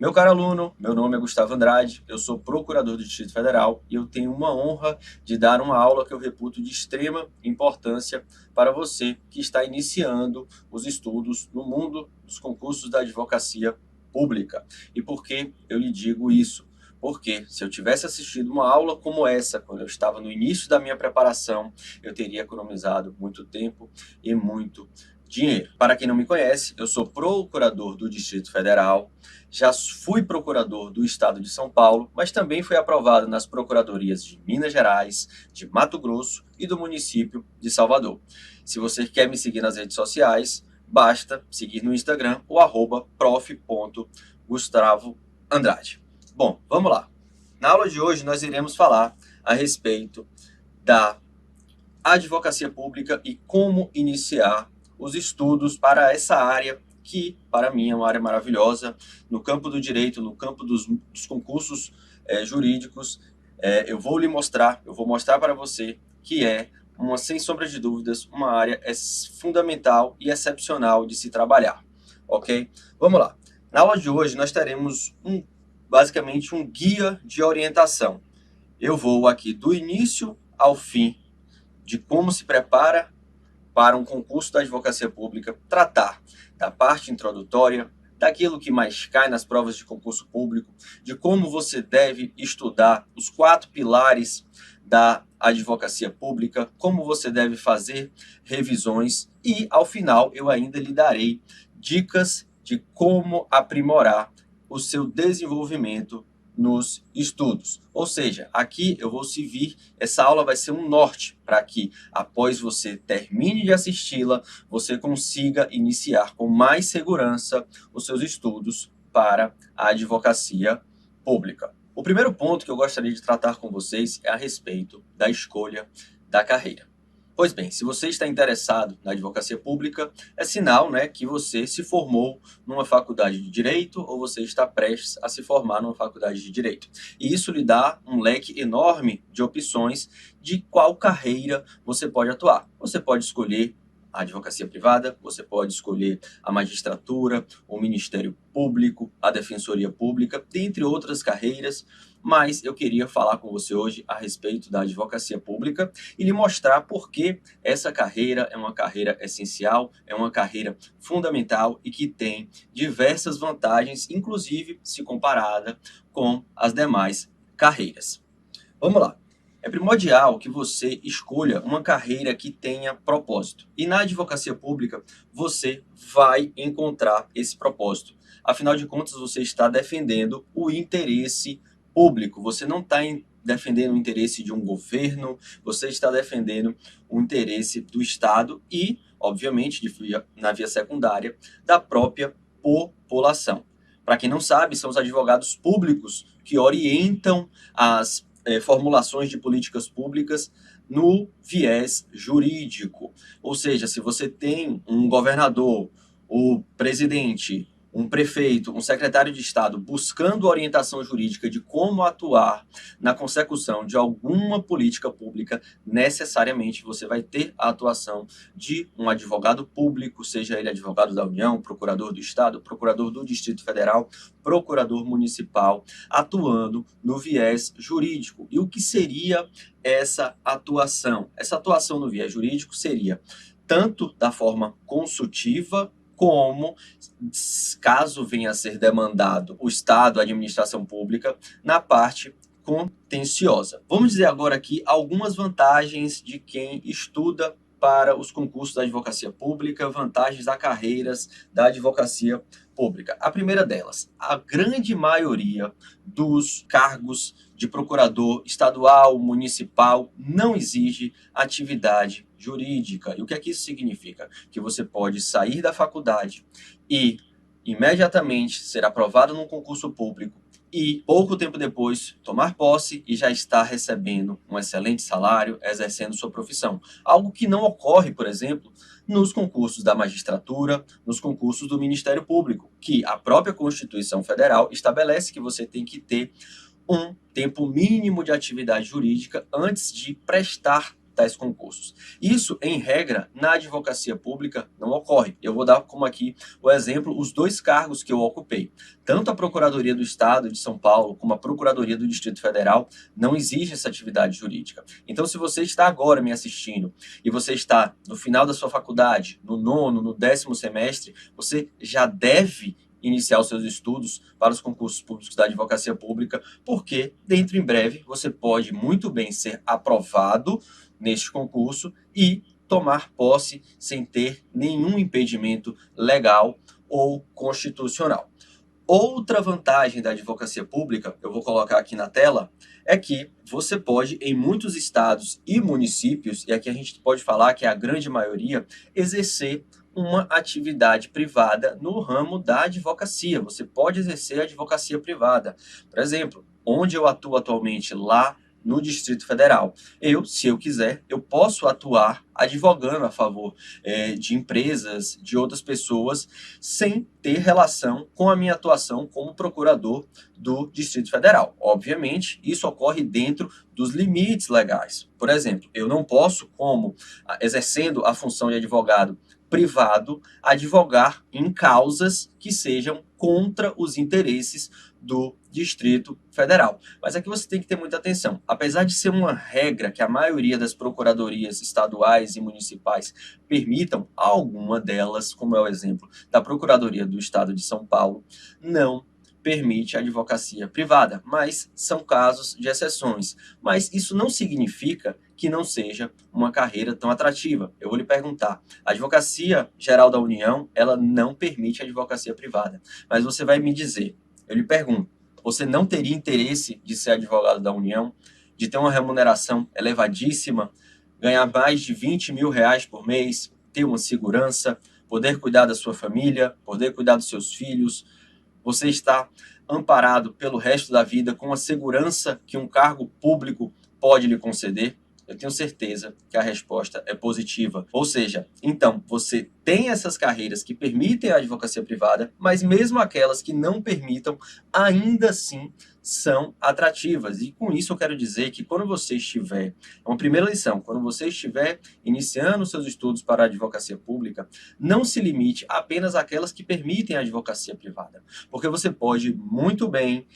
Meu caro aluno, meu nome é Gustavo Andrade, eu sou procurador do Distrito Federal e eu tenho uma honra de dar uma aula que eu reputo de extrema importância para você que está iniciando os estudos no mundo dos concursos da advocacia pública. E por que eu lhe digo isso? Porque se eu tivesse assistido uma aula como essa, quando eu estava no início da minha preparação, eu teria economizado muito tempo e muito dinheiro. Para quem não me conhece, eu sou procurador do Distrito Federal, já fui procurador do estado de São Paulo, mas também fui aprovado nas procuradorias de Minas Gerais, de Mato Grosso e do município de Salvador. Se você quer me seguir nas redes sociais, basta seguir no Instagram o @prof.gustavoandrade. Bom, vamos lá. Na aula de hoje nós iremos falar a respeito da advocacia pública e como iniciar os estudos para essa área que, para mim, é uma área maravilhosa. No campo do direito, no campo dos concursos jurídicos, eu vou mostrar para você que é, sem sombra de dúvidas, uma área fundamental e excepcional de se trabalhar, ok? Vamos lá. Na aula de hoje, nós teremos basicamente um guia de orientação. Eu vou aqui do início ao fim de como se prepara para um concurso da advocacia pública, tratar da parte introdutória, daquilo que mais cai nas provas de concurso público, de como você deve estudar os 4 pilares da advocacia pública, como você deve fazer revisões e, ao final, eu ainda lhe darei dicas de como aprimorar o seu desenvolvimento nos estudos. Ou seja, aqui eu vou servir, essa aula vai ser um norte para que, após você termine de assisti-la, você consiga iniciar com mais segurança os seus estudos para a advocacia pública. O primeiro ponto que eu gostaria de tratar com vocês é a respeito da escolha da carreira. Pois bem, se você está interessado na advocacia pública, é sinal, né, que você se formou numa faculdade de Direito ou você está prestes a se formar numa faculdade de Direito. E isso lhe dá um leque enorme de opções de qual carreira você pode atuar. Você pode escolher a advocacia privada, você pode escolher a magistratura, o Ministério Público, a Defensoria Pública, dentre outras carreiras, mas eu queria falar com você hoje a respeito da advocacia pública e lhe mostrar por que essa carreira é uma carreira essencial, é uma carreira fundamental e que tem diversas vantagens, inclusive se comparada com as demais carreiras. Vamos lá. É primordial que você escolha uma carreira que tenha propósito. E na advocacia pública, você vai encontrar esse propósito. Afinal de contas, você está defendendo o interesse público. Você não está defendendo o interesse de um governo, você está defendendo o interesse do Estado e, obviamente, na via secundária, da própria população. Para quem não sabe, são os advogados públicos que orientam as formulações de políticas públicas no viés jurídico. Ou seja, se você tem um governador, o presidente, um prefeito, um secretário de Estado buscando orientação jurídica de como atuar na consecução de alguma política pública, necessariamente você vai ter a atuação de um advogado público, seja ele advogado da União, procurador do Estado, procurador do Distrito Federal, procurador municipal, atuando no viés jurídico. E o que seria essa atuação? Essa atuação no viés jurídico seria tanto da forma consultiva, como, caso venha a ser demandado o Estado, a administração pública, na parte contenciosa. Vamos dizer agora aqui algumas vantagens de quem estuda para os concursos da advocacia pública, vantagens das carreiras da advocacia pública. A primeira delas, a grande maioria dos cargos de procurador estadual, municipal, não exige atividade jurídica. E o que é que isso significa? Que você pode sair da faculdade e imediatamente ser aprovado num concurso público e pouco tempo depois tomar posse e já estar recebendo um excelente salário, exercendo sua profissão. Algo que não ocorre, por exemplo, nos concursos da magistratura, nos concursos do Ministério Público, que a própria Constituição Federal estabelece que você tem que ter um tempo mínimo de atividade jurídica antes de prestar tais concursos. Isso, em regra, na advocacia pública não ocorre. Eu vou dar como aqui o exemplo, os 2 cargos que eu ocupei. Tanto a Procuradoria do Estado de São Paulo como a Procuradoria do Distrito Federal não exige essa atividade jurídica. Então, se você está agora me assistindo e você está no final da sua faculdade, no 9º, no 10º semestre, você já deve iniciar os seus estudos para os concursos públicos da advocacia pública, porque dentro em breve você pode muito bem ser aprovado neste concurso e tomar posse sem ter nenhum impedimento legal ou constitucional. Outra vantagem da advocacia pública, eu vou colocar aqui na tela, é que você pode, em muitos estados e municípios, e aqui a gente pode falar que é a grande maioria, exercer uma atividade privada no ramo da advocacia. Você pode exercer a advocacia privada. Por exemplo, onde eu atuo atualmente, lá no Distrito Federal. Se eu quiser, eu posso atuar advogando a favor de empresas, de outras pessoas, sem ter relação com a minha atuação como procurador do Distrito Federal. Obviamente, isso ocorre dentro dos limites legais. Por exemplo, eu não posso, como exercendo a função de advogado privado, advogar em causas que sejam contra os interesses do Distrito Federal. Mas aqui você tem que ter muita atenção. Apesar de ser uma regra que a maioria das procuradorias estaduais e municipais permitam, alguma delas, como é o exemplo da Procuradoria do Estado de São Paulo, não permite a advocacia privada, mas são casos de exceções. Mas isso não significa que não seja uma carreira tão atrativa. Eu vou lhe perguntar, a Advocacia Geral da União, ela não permite a advocacia privada, mas você vai me dizer, eu lhe pergunto, você não teria interesse de ser advogado da União, de ter uma remuneração elevadíssima, ganhar mais de 20 mil reais por mês, ter uma segurança, poder cuidar da sua família, poder cuidar dos seus filhos, você está amparado pelo resto da vida com a segurança que um cargo público pode lhe conceder? Eu tenho certeza que a resposta é positiva. Ou seja, então, você tem essas carreiras que permitem a advocacia privada, mas mesmo aquelas que não permitam, ainda assim são atrativas. E com isso eu quero dizer que quando você estiver, é uma primeira lição, quando você estiver iniciando seus estudos para a advocacia pública, não se limite apenas àquelas que permitem a advocacia privada, porque você pode muito bem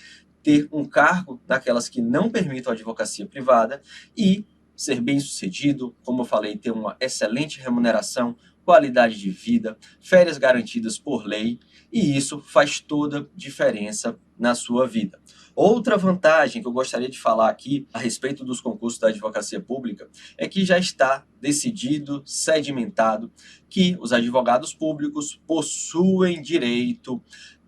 ter um cargo daquelas que não permitam a advocacia privada e ser bem-sucedido, como eu falei, ter uma excelente remuneração, qualidade de vida, férias garantidas por lei, e isso faz toda diferença na sua vida. Outra vantagem que eu gostaria de falar aqui a respeito dos concursos da advocacia pública é que já está decidido, sedimentado, que os advogados públicos possuem direito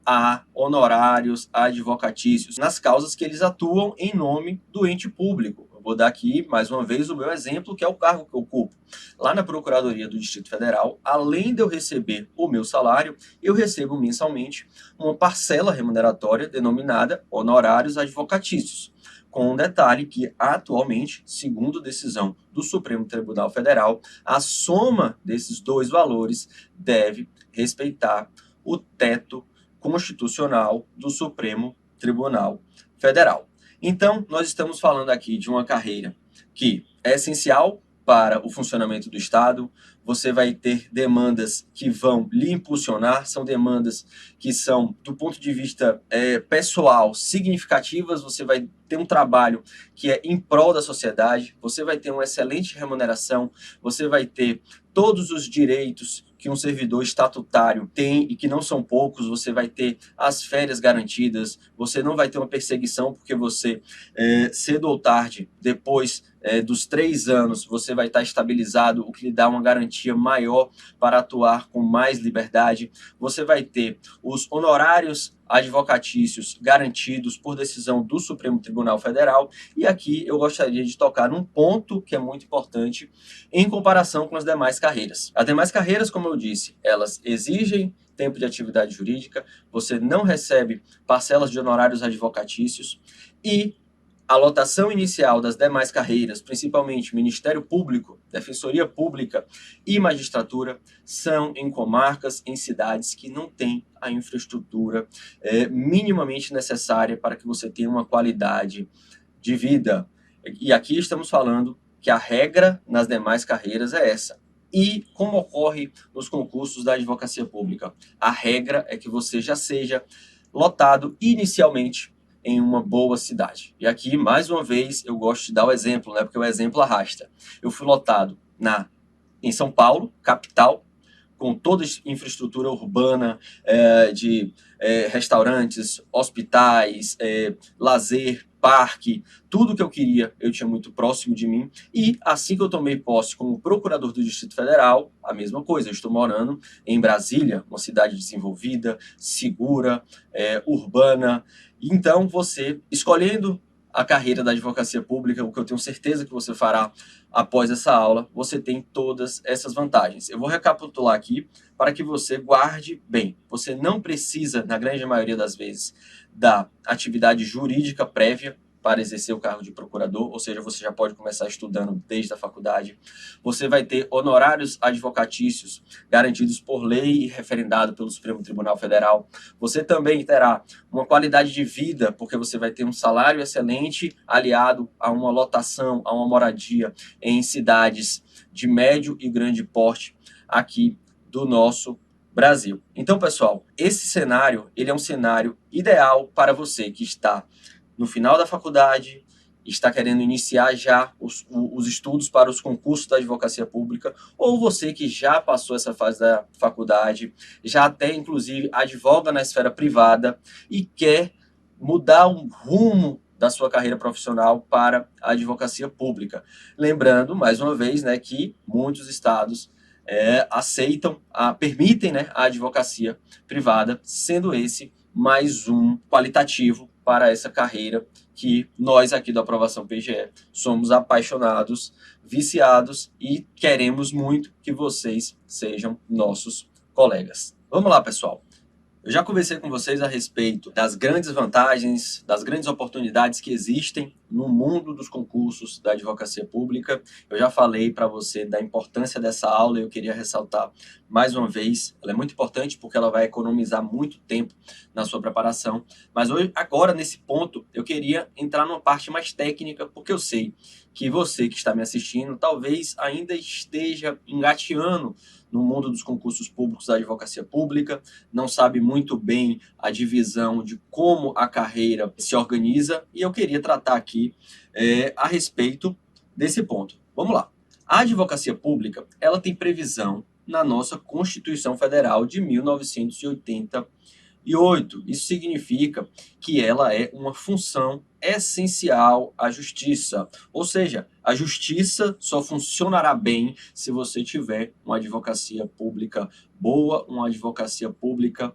a honorários advocatícios nas causas que eles atuam em nome do ente público. Vou dar aqui, mais uma vez, o meu exemplo, que é o cargo que eu ocupo. Lá na Procuradoria do Distrito Federal, além de eu receber o meu salário, eu recebo mensalmente uma parcela remuneratória denominada honorários advocatícios, com um detalhe que, atualmente, segundo decisão do Supremo Tribunal Federal, a soma desses 2 valores deve respeitar o teto constitucional do Supremo Tribunal Federal. Então, nós estamos falando aqui de uma carreira que é essencial para o funcionamento do Estado. Você vai ter demandas que vão lhe impulsionar, são demandas que são, do ponto de vista pessoal, significativas. Você vai ter um trabalho que é em prol da sociedade, você vai ter uma excelente remuneração, você vai ter todos os direitos que um servidor estatutário tem e que não são poucos. Você vai ter as férias garantidas, você não vai ter uma perseguição porque você, cedo ou tarde, depois dos 3 anos, você vai estar estabilizado, o que lhe dá uma garantia maior para atuar com mais liberdade. Você vai ter os honorários advocatícios garantidos por decisão do Supremo Tribunal Federal. E aqui eu gostaria de tocar num ponto que é muito importante em comparação com as demais carreiras. As demais carreiras, como eu disse, elas exigem tempo de atividade jurídica, você não recebe parcelas de honorários advocatícios e a lotação inicial das demais carreiras, principalmente Ministério Público, Defensoria Pública e Magistratura, são em comarcas, em cidades que não têm a infraestrutura minimamente necessária para que você tenha uma qualidade de vida. E aqui estamos falando que a regra nas demais carreiras é essa. E como ocorre nos concursos da advocacia pública? A regra é que você já seja lotado inicialmente em uma boa cidade. E aqui, mais uma vez, eu gosto de dar o exemplo, né? Porque o exemplo arrasta. Eu fui lotado em São Paulo, capital, com toda a infraestrutura urbana, de restaurantes, hospitais, lazer, parque, tudo que eu queria eu tinha muito próximo de mim. E assim que eu tomei posse como procurador do Distrito Federal, a mesma coisa, eu estou morando em Brasília, uma cidade desenvolvida, segura, urbana. Então você, escolhendo a carreira da advocacia pública, o que eu tenho certeza que você fará após essa aula, você tem todas essas vantagens. Eu vou recapitular aqui para que você guarde bem. Você não precisa, na grande maioria das vezes, da atividade jurídica prévia para exercer o cargo de procurador, ou seja, você já pode começar estudando desde a faculdade. Você vai ter honorários advocatícios garantidos por lei e referendado pelo Supremo Tribunal Federal. Você também terá uma qualidade de vida, porque você vai ter um salário excelente aliado a uma lotação, a uma moradia em cidades de médio e grande porte aqui do nosso Brasil. Então, pessoal, esse cenário, ele é um cenário ideal para você que está no final da faculdade, está querendo iniciar já os estudos para os concursos da advocacia pública, ou você que já passou essa fase da faculdade, já até inclusive advoga na esfera privada e quer mudar um rumo da sua carreira profissional para a advocacia pública. Lembrando, mais uma vez, né, que muitos estados permitem, né, a advocacia privada, sendo esse mais um qualitativo para essa carreira que nós aqui da Aprovação PGE somos apaixonados, viciados e queremos muito que vocês sejam nossos colegas. Vamos lá, pessoal. Eu já conversei com vocês a respeito das grandes vantagens, das grandes oportunidades que existem no mundo dos concursos da advocacia pública. Eu já falei para você da importância dessa aula e eu queria ressaltar mais uma vez. Ela é muito importante porque ela vai economizar muito tempo na sua preparação. Mas hoje, agora, nesse ponto, eu queria entrar numa parte mais técnica, porque eu sei que você que está me assistindo talvez ainda esteja engateando no mundo dos concursos públicos da advocacia pública, não sabe muito bem a divisão de como a carreira se organiza, e eu queria tratar aqui a respeito desse ponto. Vamos lá. A advocacia pública, ela tem previsão na nossa Constituição Federal de 1988. Isso significa que ela é uma função essencial à justiça. Ou seja, a justiça só funcionará bem se você tiver uma advocacia pública boa, uma advocacia pública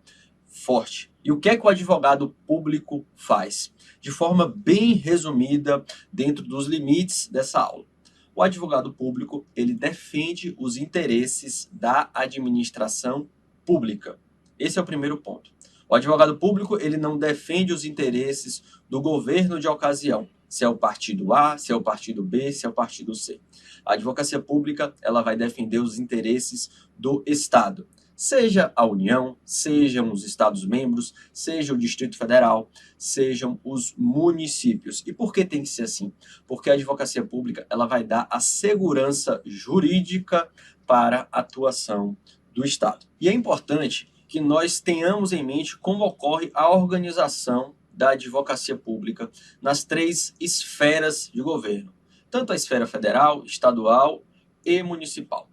forte. E o que é que o advogado público faz? De forma bem resumida, dentro dos limites dessa aula. O advogado público, ele defende os interesses da administração pública. Esse é o primeiro ponto. O advogado público, ele não defende os interesses do governo de ocasião, se é o partido A, se é o partido B, se é o partido C. A advocacia pública, ela vai defender os interesses do Estado, seja a União, sejam os Estados-membros, seja o Distrito Federal, sejam os municípios. E por que tem que ser assim? Porque a advocacia pública, ela vai dar a segurança jurídica para a atuação do Estado. E é importante que nós tenhamos em mente como ocorre a organização da advocacia pública nas três esferas de governo, tanto a esfera federal, estadual e municipal.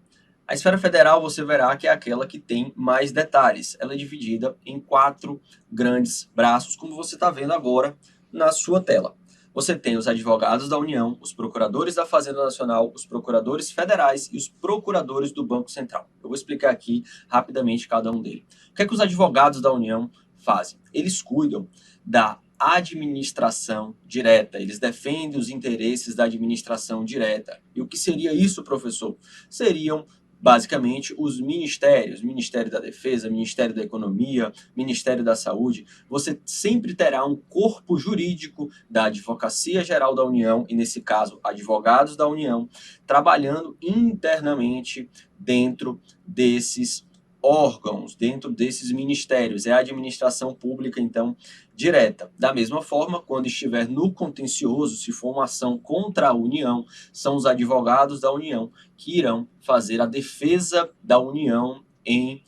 A esfera federal você verá que é aquela que tem mais detalhes. Ela é dividida em 4 grandes braços, como você está vendo agora na sua tela. Você tem os advogados da União, os procuradores da Fazenda Nacional, os procuradores federais e os procuradores do Banco Central. Eu vou explicar aqui rapidamente cada um deles. O que é que os advogados da União fazem? Eles cuidam da administração direta, eles defendem os interesses da administração direta. E o que seria isso, professor? Seriam basicamente os ministérios, Ministério da Defesa, Ministério da Economia, Ministério da Saúde. Você sempre terá um corpo jurídico da Advocacia Geral da União, e nesse caso, advogados da União, trabalhando internamente dentro desses órgãos dentro desses ministérios, é a administração pública, então, direta. Da mesma forma, quando estiver no contencioso, se for uma ação contra a União, são os advogados da União que irão fazer a defesa da União em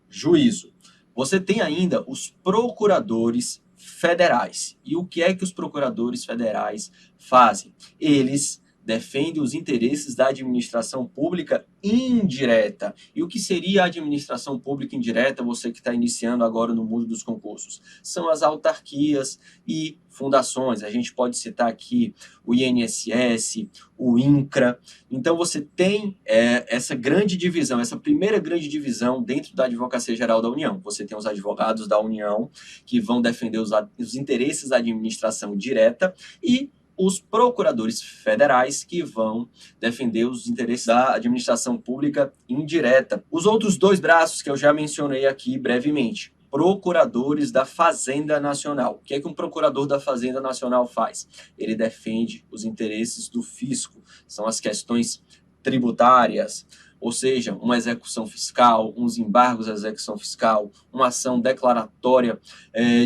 juízo. Você tem ainda os procuradores federais. E o que é que os procuradores federais fazem? Eles defendem os interesses da administração pública indireta. E o que seria a administração pública indireta, você que está iniciando agora no mundo dos concursos? São as autarquias e fundações. A gente pode citar aqui o INSS, o INCRA. Então você tem essa grande divisão, essa primeira grande divisão dentro da Advocacia Geral da União. Você tem os advogados da União, que vão defender os interesses da administração direta, e os procuradores federais, que vão defender os interesses da administração pública indireta. Os outros dois braços que eu já mencionei aqui brevemente: procuradores da Fazenda Nacional. O que é que um procurador da Fazenda Nacional faz? Ele defende os interesses do fisco, são as questões tributárias, ou seja, uma execução fiscal, uns embargos à execução fiscal, uma ação declaratória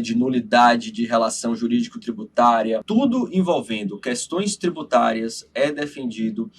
de nulidade de relação jurídico-tributária, tudo envolvendo questões tributárias é defendido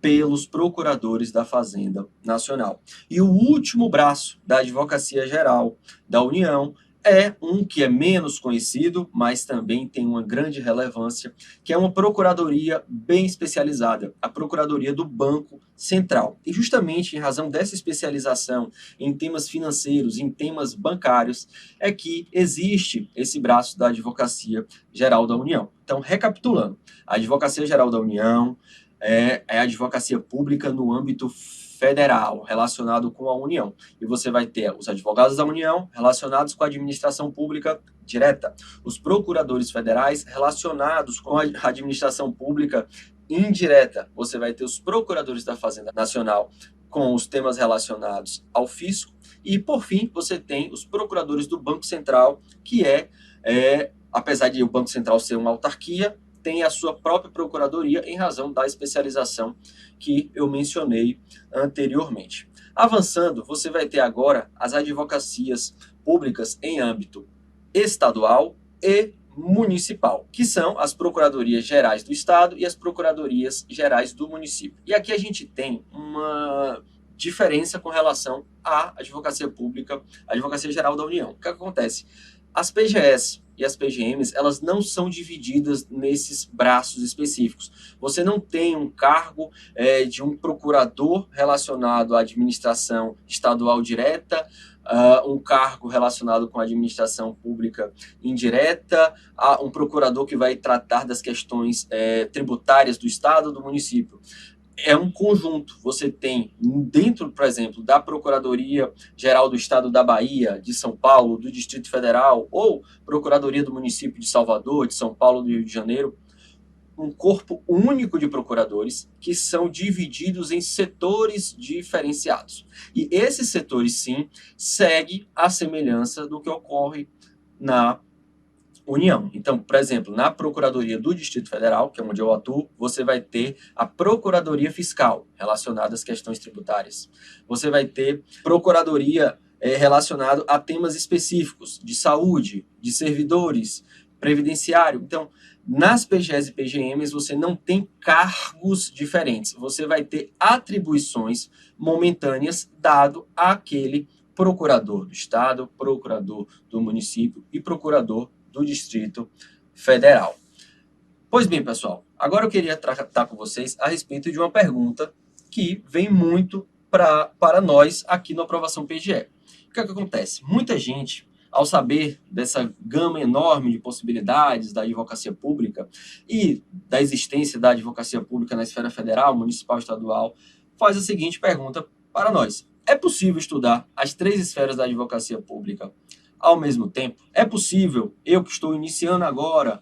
pelos procuradores da Fazenda Nacional. E o último braço da Advocacia Geral da União é um que é menos conhecido, mas também tem uma grande relevância, que é uma procuradoria bem especializada, a Procuradoria do Banco Central. E justamente em razão dessa especialização em temas financeiros, em temas bancários, é que existe esse braço da Advocacia Geral da União. Então, recapitulando, a Advocacia Geral da União é a advocacia pública no âmbito federal, relacionado com a União. E você vai ter os advogados da União relacionados com a administração pública direta, os procuradores federais relacionados com a administração pública indireta. Você vai ter os procuradores da Fazenda Nacional com os temas relacionados ao fisco. E, por fim, você tem os procuradores do Banco Central, que apesar de o Banco Central ser uma autarquia, tem a sua própria procuradoria em razão da especialização que eu mencionei anteriormente. Avançando, você vai ter agora as advocacias públicas em âmbito estadual e municipal, que são as procuradorias gerais do estado e as procuradorias gerais do município. E aqui a gente tem uma diferença com relação à advocacia pública, a Advocacia Geral da União. O que acontece? As PGS e as PGMs, elas não são divididas nesses braços específicos. Você não tem um cargo de um procurador relacionado à administração estadual direta, um cargo relacionado com a administração pública indireta, um procurador que vai tratar das questões tributárias do estado, do município. É um conjunto. Você tem dentro, por exemplo, da Procuradoria Geral do Estado da Bahia, de São Paulo, do Distrito Federal, ou Procuradoria do Município de Salvador, de São Paulo, do Rio de Janeiro, um corpo único de procuradores que são divididos em setores diferenciados. E esses setores, sim, seguem a semelhança do que ocorre na União. Então, por exemplo, na Procuradoria do Distrito Federal, que é onde eu atuo, você vai ter a Procuradoria Fiscal, relacionada às questões tributárias. Você vai ter Procuradoria relacionada a temas específicos de saúde, de servidores, previdenciário. Então, nas PGS e PGMs, você não tem cargos diferentes. Você vai ter atribuições momentâneas dado àquele procurador do estado, procurador do município e procurador do Distrito Federal. Pois bem, pessoal, agora eu queria tratar com vocês a respeito de uma pergunta que vem muito para nós aqui no Aprovação PGE. O que é que acontece? Muita gente, ao saber dessa gama enorme de possibilidades da advocacia pública e da existência da advocacia pública na esfera federal, municipal e estadual, faz a seguinte pergunta para nós: é possível estudar as três esferas da advocacia pública ao mesmo tempo? É possível, eu que estou iniciando agora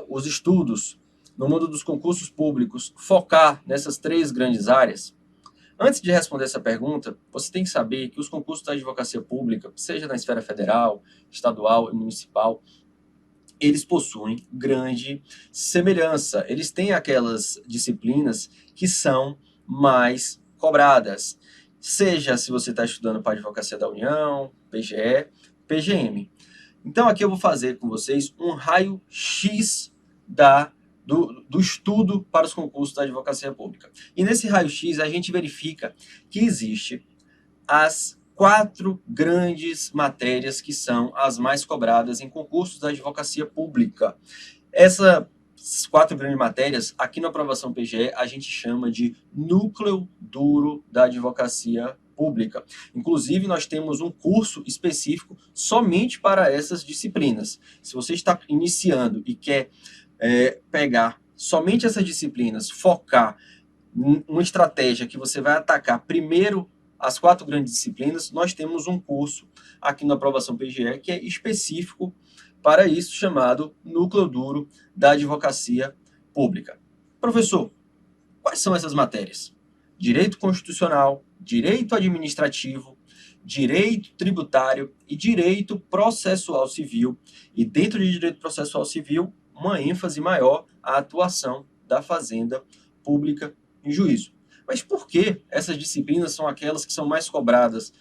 os estudos no mundo dos concursos públicos, focar nessas três grandes áreas? Antes de responder essa pergunta, você tem que saber que os concursos da advocacia pública, seja na esfera federal, estadual e municipal, eles possuem grande semelhança. Eles têm aquelas disciplinas que são mais cobradas. seja se você está estudando para a Advocacia da União, PGE, PGM. Então aqui eu vou fazer com vocês um raio-x do estudo para os concursos da Advocacia Pública. E nesse raio-x a gente verifica que existe as 4 grandes matérias que são as mais cobradas em concursos da Advocacia Pública. Essas 4 grandes matérias, aqui na aprovação PGE, a gente chama de núcleo duro da Advocacia Pública. Inclusive, nós temos um curso específico somente para essas disciplinas. Se você está iniciando e quer pegar somente essas disciplinas, focar em uma estratégia que você vai atacar primeiro as 4 grandes disciplinas, nós temos um curso aqui na aprovação PGE que é específico para isso, chamado Núcleo Duro da Advocacia Pública. Professor, quais são essas matérias? Direito Constitucional, Direito Administrativo, Direito Tributário e Direito Processual Civil. E dentro de Direito Processual Civil, uma ênfase maior à atuação da Fazenda Pública em juízo. Mas por que essas disciplinas são aquelas que são mais cobradas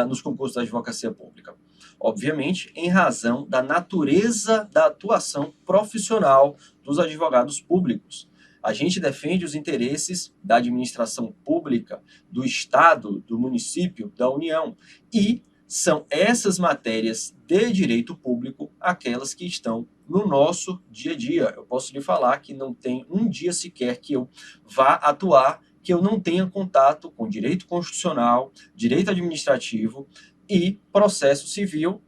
nos concursos da Advocacia Pública? Obviamente, em razão da natureza da atuação profissional dos advogados públicos. A gente defende os interesses da administração pública, do Estado, do município, da União. E são essas matérias de direito público aquelas que estão no nosso dia a dia. Eu posso lhe falar que não tem um dia sequer que eu vá atuar que eu não tenha contato com direito constitucional, direito administrativo e processo civil,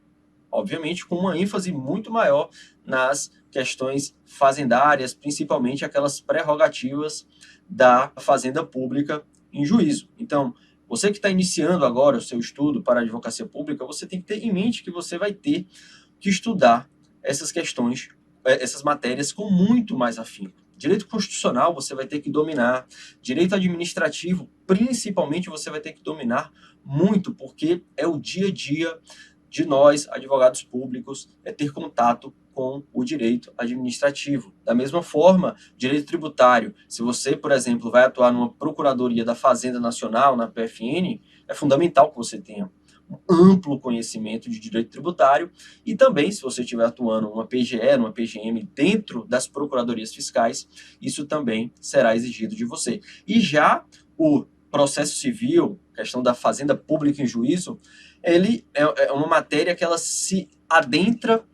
obviamente com uma ênfase muito maior nas questões fazendárias, principalmente aquelas prerrogativas da fazenda pública em juízo. Então, você que está iniciando agora o seu estudo para a advocacia pública, você tem que ter em mente que você vai ter que estudar essas questões, essas matérias com muito mais afinco. Direito constitucional você vai ter que dominar, direito administrativo, principalmente, você vai ter que dominar muito, porque é o dia a dia de nós, advogados públicos, é ter contato com o direito administrativo. Da mesma forma, direito tributário. Se você, por exemplo, vai atuar numa Procuradoria da Fazenda Nacional, na PFN, é fundamental que você tenha um amplo conhecimento de direito tributário e também, se você estiver atuando numa PGE, numa PGM, dentro das procuradorias fiscais, isso também será exigido de você. E já o processo civil, questão da fazenda pública em juízo, ele é uma matéria que ela adentra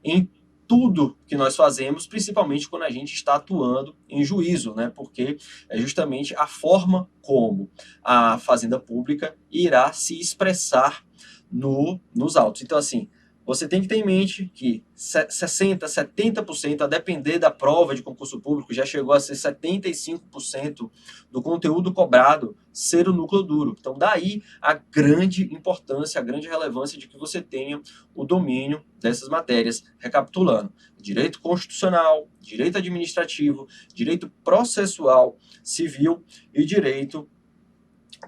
em tudo que nós fazemos, principalmente quando a gente está atuando em juízo, né? Porque é justamente a forma como a fazenda pública irá se expressar nos autos. Então, assim, você tem que ter em mente que 60%, 70%, a depender da prova de concurso público, já chegou a ser 75% do conteúdo cobrado ser o núcleo duro. Então, daí a grande importância, a grande relevância de que você tenha o domínio dessas matérias. Recapitulando: direito constitucional, direito administrativo, direito processual civil e direito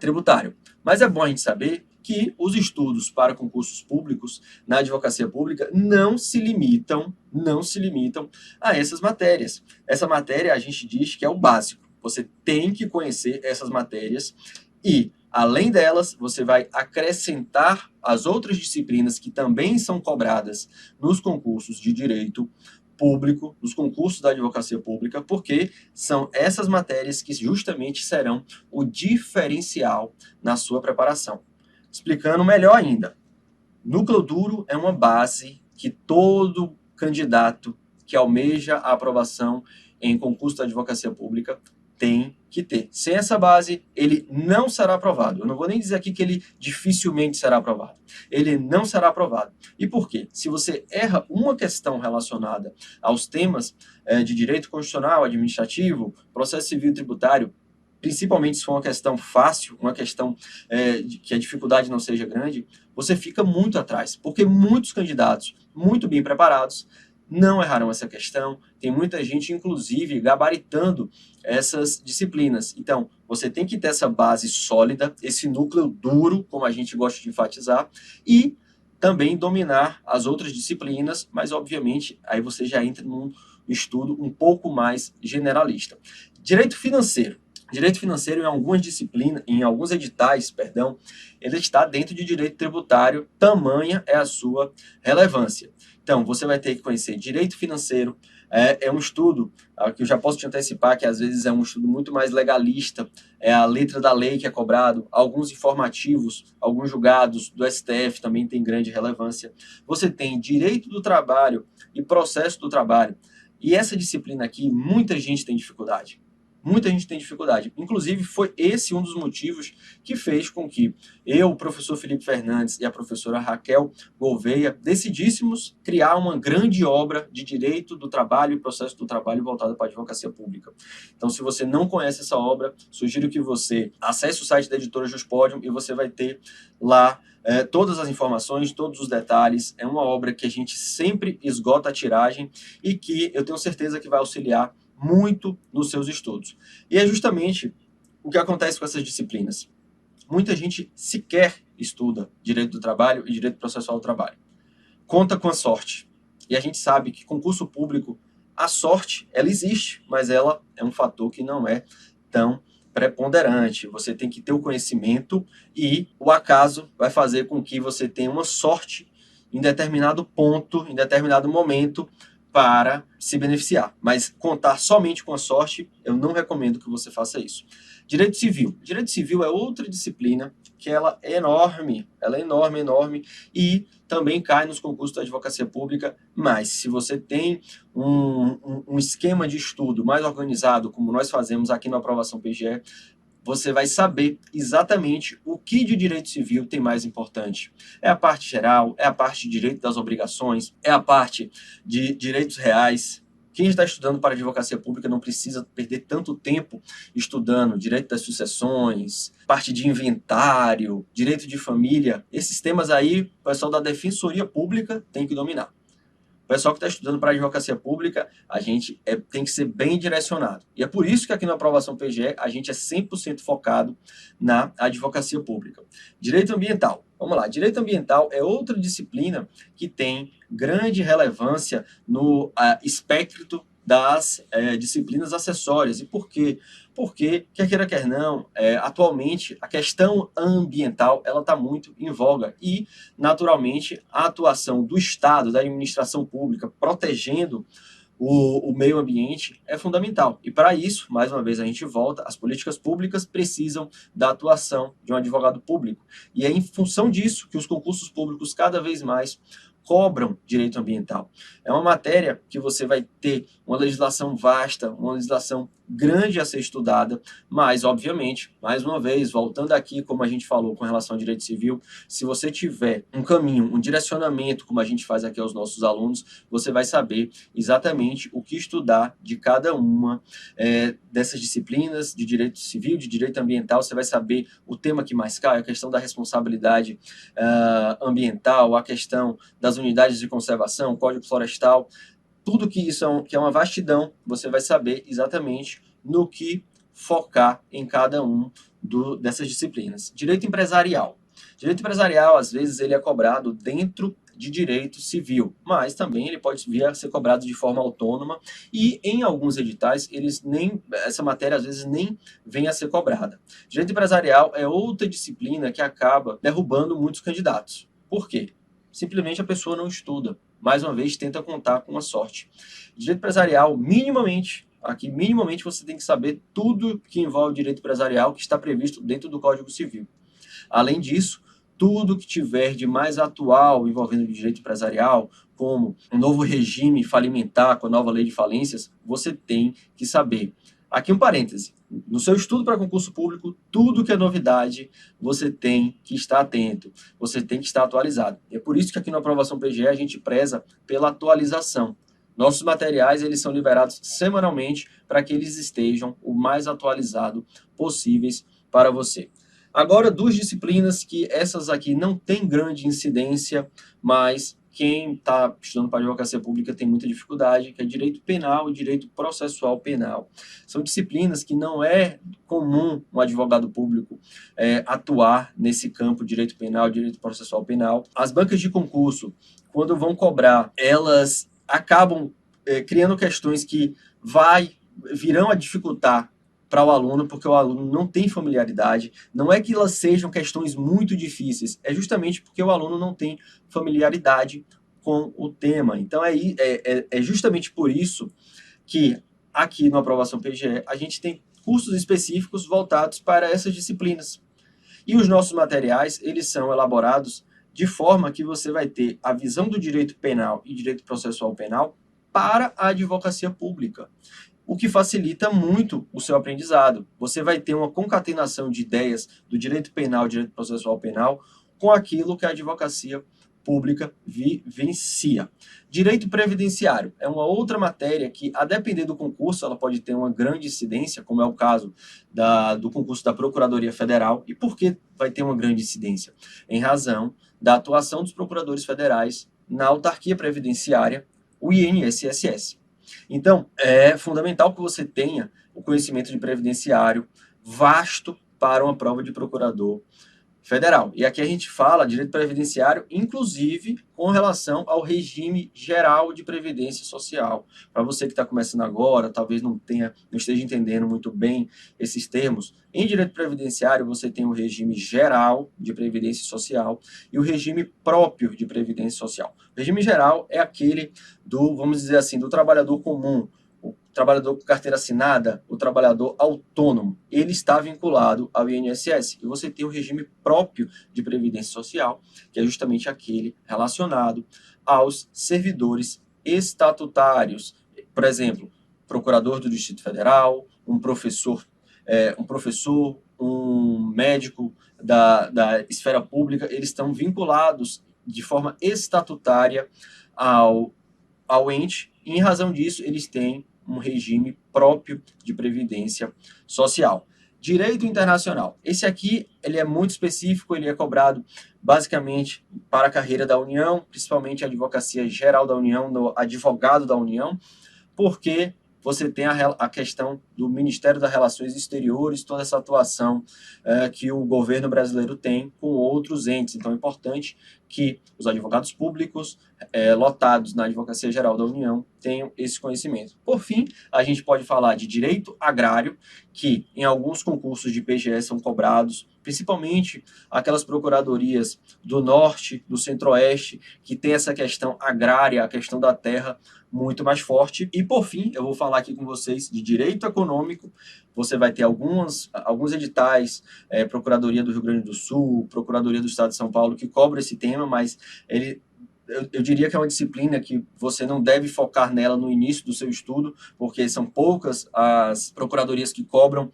tributário. Mas é bom a gente saber que os estudos para concursos públicos na advocacia pública não se limitam a essas matérias. Essa matéria a gente diz que é o básico. Você tem que conhecer essas matérias e, além delas, você vai acrescentar as outras disciplinas que também são cobradas nos concursos de direito público, nos concursos da advocacia pública, porque são essas matérias que justamente serão o diferencial na sua preparação. Explicando melhor ainda, núcleo duro é uma base que todo candidato que almeja a aprovação em concurso da advocacia pública tem que ter. Sem essa base, ele não será aprovado. Eu não vou nem dizer aqui que ele dificilmente será aprovado. Ele não será aprovado. E por quê? Se você erra uma questão relacionada aos temas de direito constitucional, administrativo, processo civil e tributário, principalmente se for uma questão fácil, uma questão que a dificuldade não seja grande, você fica muito atrás, porque muitos candidatos muito bem preparados não errarão essa questão. Tem muita gente, inclusive, gabaritando essas disciplinas. Então, você tem que ter essa base sólida, esse núcleo duro, como a gente gosta de enfatizar, e também dominar as outras disciplinas, mas, obviamente, aí você já entra num estudo um pouco mais generalista. Direito financeiro. Direito financeiro, em algumas disciplinas, em alguns editais, perdão, ele está dentro de direito tributário, tamanha é a sua relevância. Então, você vai ter que conhecer direito financeiro, é um estudo que eu já posso te antecipar, que às vezes é um estudo muito mais legalista, é a letra da lei que é cobrado, alguns informativos, alguns julgados do STF também tem grande relevância. Você tem direito do trabalho e processo do trabalho. E essa disciplina aqui, muita gente tem dificuldade. Muita gente tem dificuldade. Inclusive, foi esse um dos motivos que fez com que eu, o professor Felipe Fernandes e a professora Raquel Gouveia decidíssemos criar uma grande obra de direito do trabalho e processo do trabalho voltada para a advocacia pública. Então, se você não conhece essa obra, sugiro que você acesse o site da editora Juspodium e você vai ter lá todas as informações, todos os detalhes. É uma obra que a gente sempre esgota a tiragem e que eu tenho certeza que vai auxiliar muito nos seus estudos. E é justamente o que acontece com essas disciplinas. Muita gente sequer estuda direito do trabalho e direito processual do trabalho. Conta com a sorte. E a gente sabe que concurso público, a sorte, ela existe, mas ela é um fator que não é tão preponderante. Você tem que ter o conhecimento e o acaso vai fazer com que você tenha uma sorte em determinado ponto, em determinado momento, para se beneficiar. Mas contar somente com a sorte, eu não recomendo que você faça isso. Direito civil. Direito civil é outra disciplina que ela é enorme, enorme, e também cai nos concursos da advocacia pública, mas se você tem um esquema de estudo mais organizado, como nós fazemos aqui no Aprovação PGE, você vai saber exatamente o que de direito civil tem mais importante. É a parte geral, é a parte de direito das obrigações, é a parte de direitos reais. Quem está estudando para advocacia pública não precisa perder tanto tempo estudando direito das sucessões, parte de inventário, direito de família. Esses temas aí, o pessoal da Defensoria Pública tem que dominar. O pessoal que está estudando para advocacia pública, a gente tem que ser bem direcionado. E é por isso que aqui na Aprovação PGE a gente é 100% focado na advocacia pública. Direito ambiental. Vamos lá, direito ambiental é outra disciplina que tem grande relevância no espectro das disciplinas acessórias. E por quê? Porque, quer queira, quer não, atualmente a questão ambiental ela está muito em voga e, naturalmente, a atuação do Estado, da administração pública, protegendo o meio ambiente é fundamental. E para isso, mais uma vez a gente volta, as políticas públicas precisam da atuação de um advogado público. E é em função disso que os concursos públicos cada vez mais cobram direito ambiental. É uma matéria que você vai ter uma legislação vasta, uma legislação grande a ser estudada, mas, obviamente, mais uma vez, voltando aqui, como a gente falou com relação ao direito civil, se você tiver um caminho, um direcionamento, como a gente faz aqui aos nossos alunos, você vai saber exatamente o que estudar de cada uma dessas disciplinas de direito civil, de direito ambiental. Você vai saber o tema que mais cai, a questão da responsabilidade ambiental, a questão das unidades de conservação, Código Florestal, tudo que isso que é uma vastidão, você vai saber exatamente no que focar em cada um dessas disciplinas. Direito empresarial. Direito empresarial, às vezes, ele é cobrado dentro de direito civil, mas também ele pode vir a ser cobrado de forma autônoma e em alguns editais essa matéria às vezes nem vem a ser cobrada. Direito empresarial é outra disciplina que acaba derrubando muitos candidatos. Por quê? Simplesmente a pessoa não estuda. Mais uma vez, tenta contar com a sorte. Direito empresarial, minimamente você tem que saber tudo que envolve direito empresarial que está previsto dentro do Código Civil. Além disso, tudo que tiver de mais atual envolvendo o direito empresarial, como um novo regime falimentar com a nova lei de falências, você tem que saber. Aqui um parêntese. No seu estudo para concurso público, tudo que é novidade, você tem que estar atento, você tem que estar atualizado. É por isso que aqui na Aprovação PGE a gente preza pela atualização. Nossos materiais eles são liberados semanalmente para que eles estejam o mais atualizado possíveis para você. Agora, duas disciplinas que essas aqui não têm grande incidência, mas quem está estudando para advocacia pública tem muita dificuldade, que é direito penal e direito processual penal. São disciplinas que não é comum um advogado público atuar nesse campo, direito penal, direito processual penal. As bancas de concurso, quando vão cobrar, elas acabam criando questões que virão a dificultar para o aluno, porque o aluno não tem familiaridade. Não é que elas sejam questões muito difíceis, é justamente porque o aluno não tem familiaridade com o tema. Então, é justamente por isso que aqui no Aprovação PGE a gente tem cursos específicos voltados para essas disciplinas. E os nossos materiais, eles são elaborados de forma que você vai ter a visão do direito penal e direito processual penal para a advocacia pública, o que facilita muito o seu aprendizado. Você vai ter uma concatenação de ideias do direito penal e direito processual penal com aquilo que a advocacia pública vivencia. Direito previdenciário é uma outra matéria que, a depender do concurso, ela pode ter uma grande incidência, como é o caso do concurso da Procuradoria Federal. E por que vai ter uma grande incidência? Em razão da atuação dos procuradores federais na autarquia previdenciária, o INSS. Então, é fundamental que você tenha o conhecimento de previdenciário vasto para uma prova de procurador federal. E aqui a gente fala direito previdenciário, inclusive com relação ao regime geral de previdência social. Para você que está começando agora, talvez não esteja entendendo muito bem esses termos, em direito previdenciário você tem o regime geral de previdência social e o regime próprio de previdência social. O regime geral é aquele vamos dizer assim, do trabalhador comum, o trabalhador com carteira assinada, o trabalhador autônomo, ele está vinculado ao INSS. E você tem o regime próprio de previdência social, que é justamente aquele relacionado aos servidores estatutários. Por exemplo, procurador do Distrito Federal, um professor, um médico da esfera pública, eles estão vinculados de forma estatutária ao ente, e em razão disso eles têm um regime próprio de previdência social. Direito internacional. Esse aqui ele é muito específico, ele é cobrado basicamente para a carreira da União, principalmente a Advocacia Geral da União, no advogado da União, porque você tem a questão do Ministério das Relações Exteriores, toda essa atuação que o governo brasileiro tem com outros entes. Então, é importante que os advogados públicos lotados na Advocacia Geral da União tenham esse conhecimento. Por fim, a gente pode falar de direito agrário, que em alguns concursos de PGE são cobrados, principalmente aquelas procuradorias do Norte, do Centro-Oeste, que tem essa questão agrária, a questão da terra, muito mais forte. E, por fim, eu vou falar aqui com vocês de direito econômico. Você vai ter alguns editais, Procuradoria do Rio Grande do Sul, Procuradoria do Estado de São Paulo, que cobram esse tema, mas eu diria que é uma disciplina que você não deve focar nela no início do seu estudo, porque são poucas as procuradorias que cobram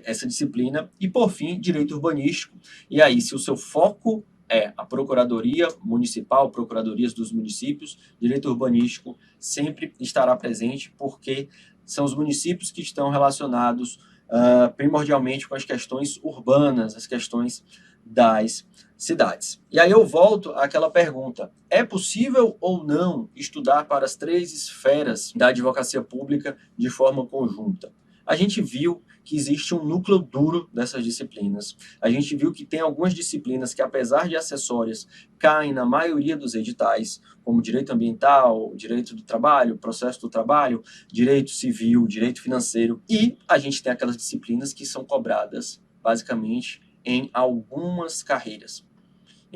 essa disciplina. E, por fim, direito urbanístico. E aí, se o seu foco é a Procuradoria Municipal, Procuradorias dos Municípios, direito urbanístico sempre estará presente, porque são os municípios que estão relacionados primordialmente com as questões urbanas, as questões das cidades. E aí eu volto àquela pergunta: é possível ou não estudar para as 3 esferas da advocacia pública de forma conjunta? A gente viu que existe um núcleo duro dessas disciplinas. A gente viu que tem algumas disciplinas que, apesar de acessórias, caem na maioria dos editais, como direito ambiental, direito do trabalho, processo do trabalho, direito civil, direito financeiro. E a gente tem aquelas disciplinas que são cobradas, basicamente, em algumas carreiras.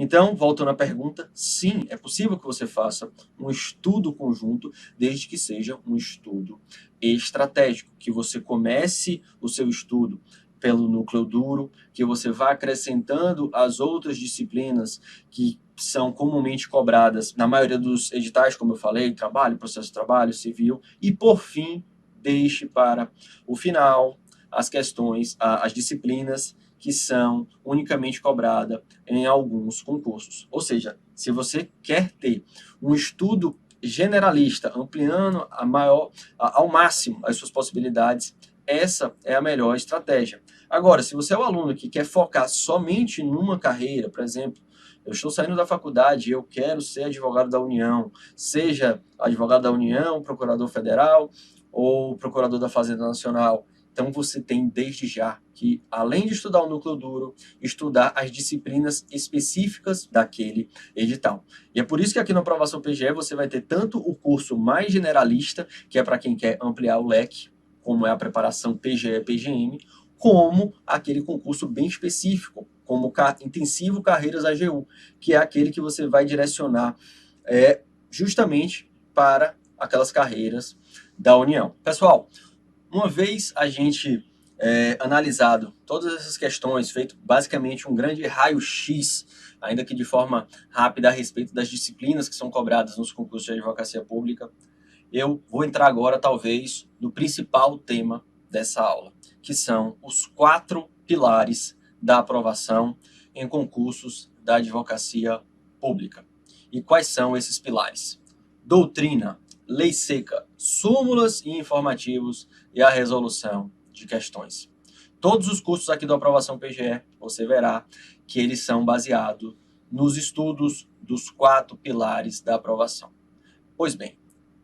Então, voltando à pergunta, sim, é possível que você faça um estudo conjunto, desde que seja um estudo estratégico, que você comece o seu estudo pelo núcleo duro, que você vá acrescentando as outras disciplinas que são comumente cobradas na maioria dos editais, como eu falei, trabalho, processo de trabalho, civil, e por fim, deixe para o final as questões, as disciplinas que são unicamente cobradas em alguns concursos. Ou seja, se você quer ter um estudo generalista, ampliando ao máximo as suas possibilidades, essa é a melhor estratégia. Agora, se você é um aluno que quer focar somente numa carreira, por exemplo, eu estou saindo da faculdade e eu quero ser advogado da União, seja advogado da União, procurador federal ou procurador da Fazenda Nacional, então você tem desde já que, além de estudar o núcleo duro, estudar as disciplinas específicas daquele edital. E é por isso que aqui na Aprovação PGE você vai ter tanto o curso mais generalista, que é para quem quer ampliar o leque, como é a preparação PGE, PGM, como aquele concurso bem específico, como Intensivo Carreiras AGU, que é aquele que você vai direcionar justamente para aquelas carreiras da União. Pessoal, uma vez a gente analisado todas essas questões, feito basicamente um grande raio-x, ainda que de forma rápida, a respeito das disciplinas que são cobradas nos concursos de advocacia pública, eu vou entrar agora, talvez, no principal tema dessa aula, que são os 4 pilares da aprovação em concursos da advocacia pública. E quais são esses pilares? Doutrina, lei seca, súmulas e informativos e a resolução de questões. Todos os cursos aqui do Aprovação PGE, você verá que eles são baseados nos estudos dos 4 pilares da aprovação. Pois bem,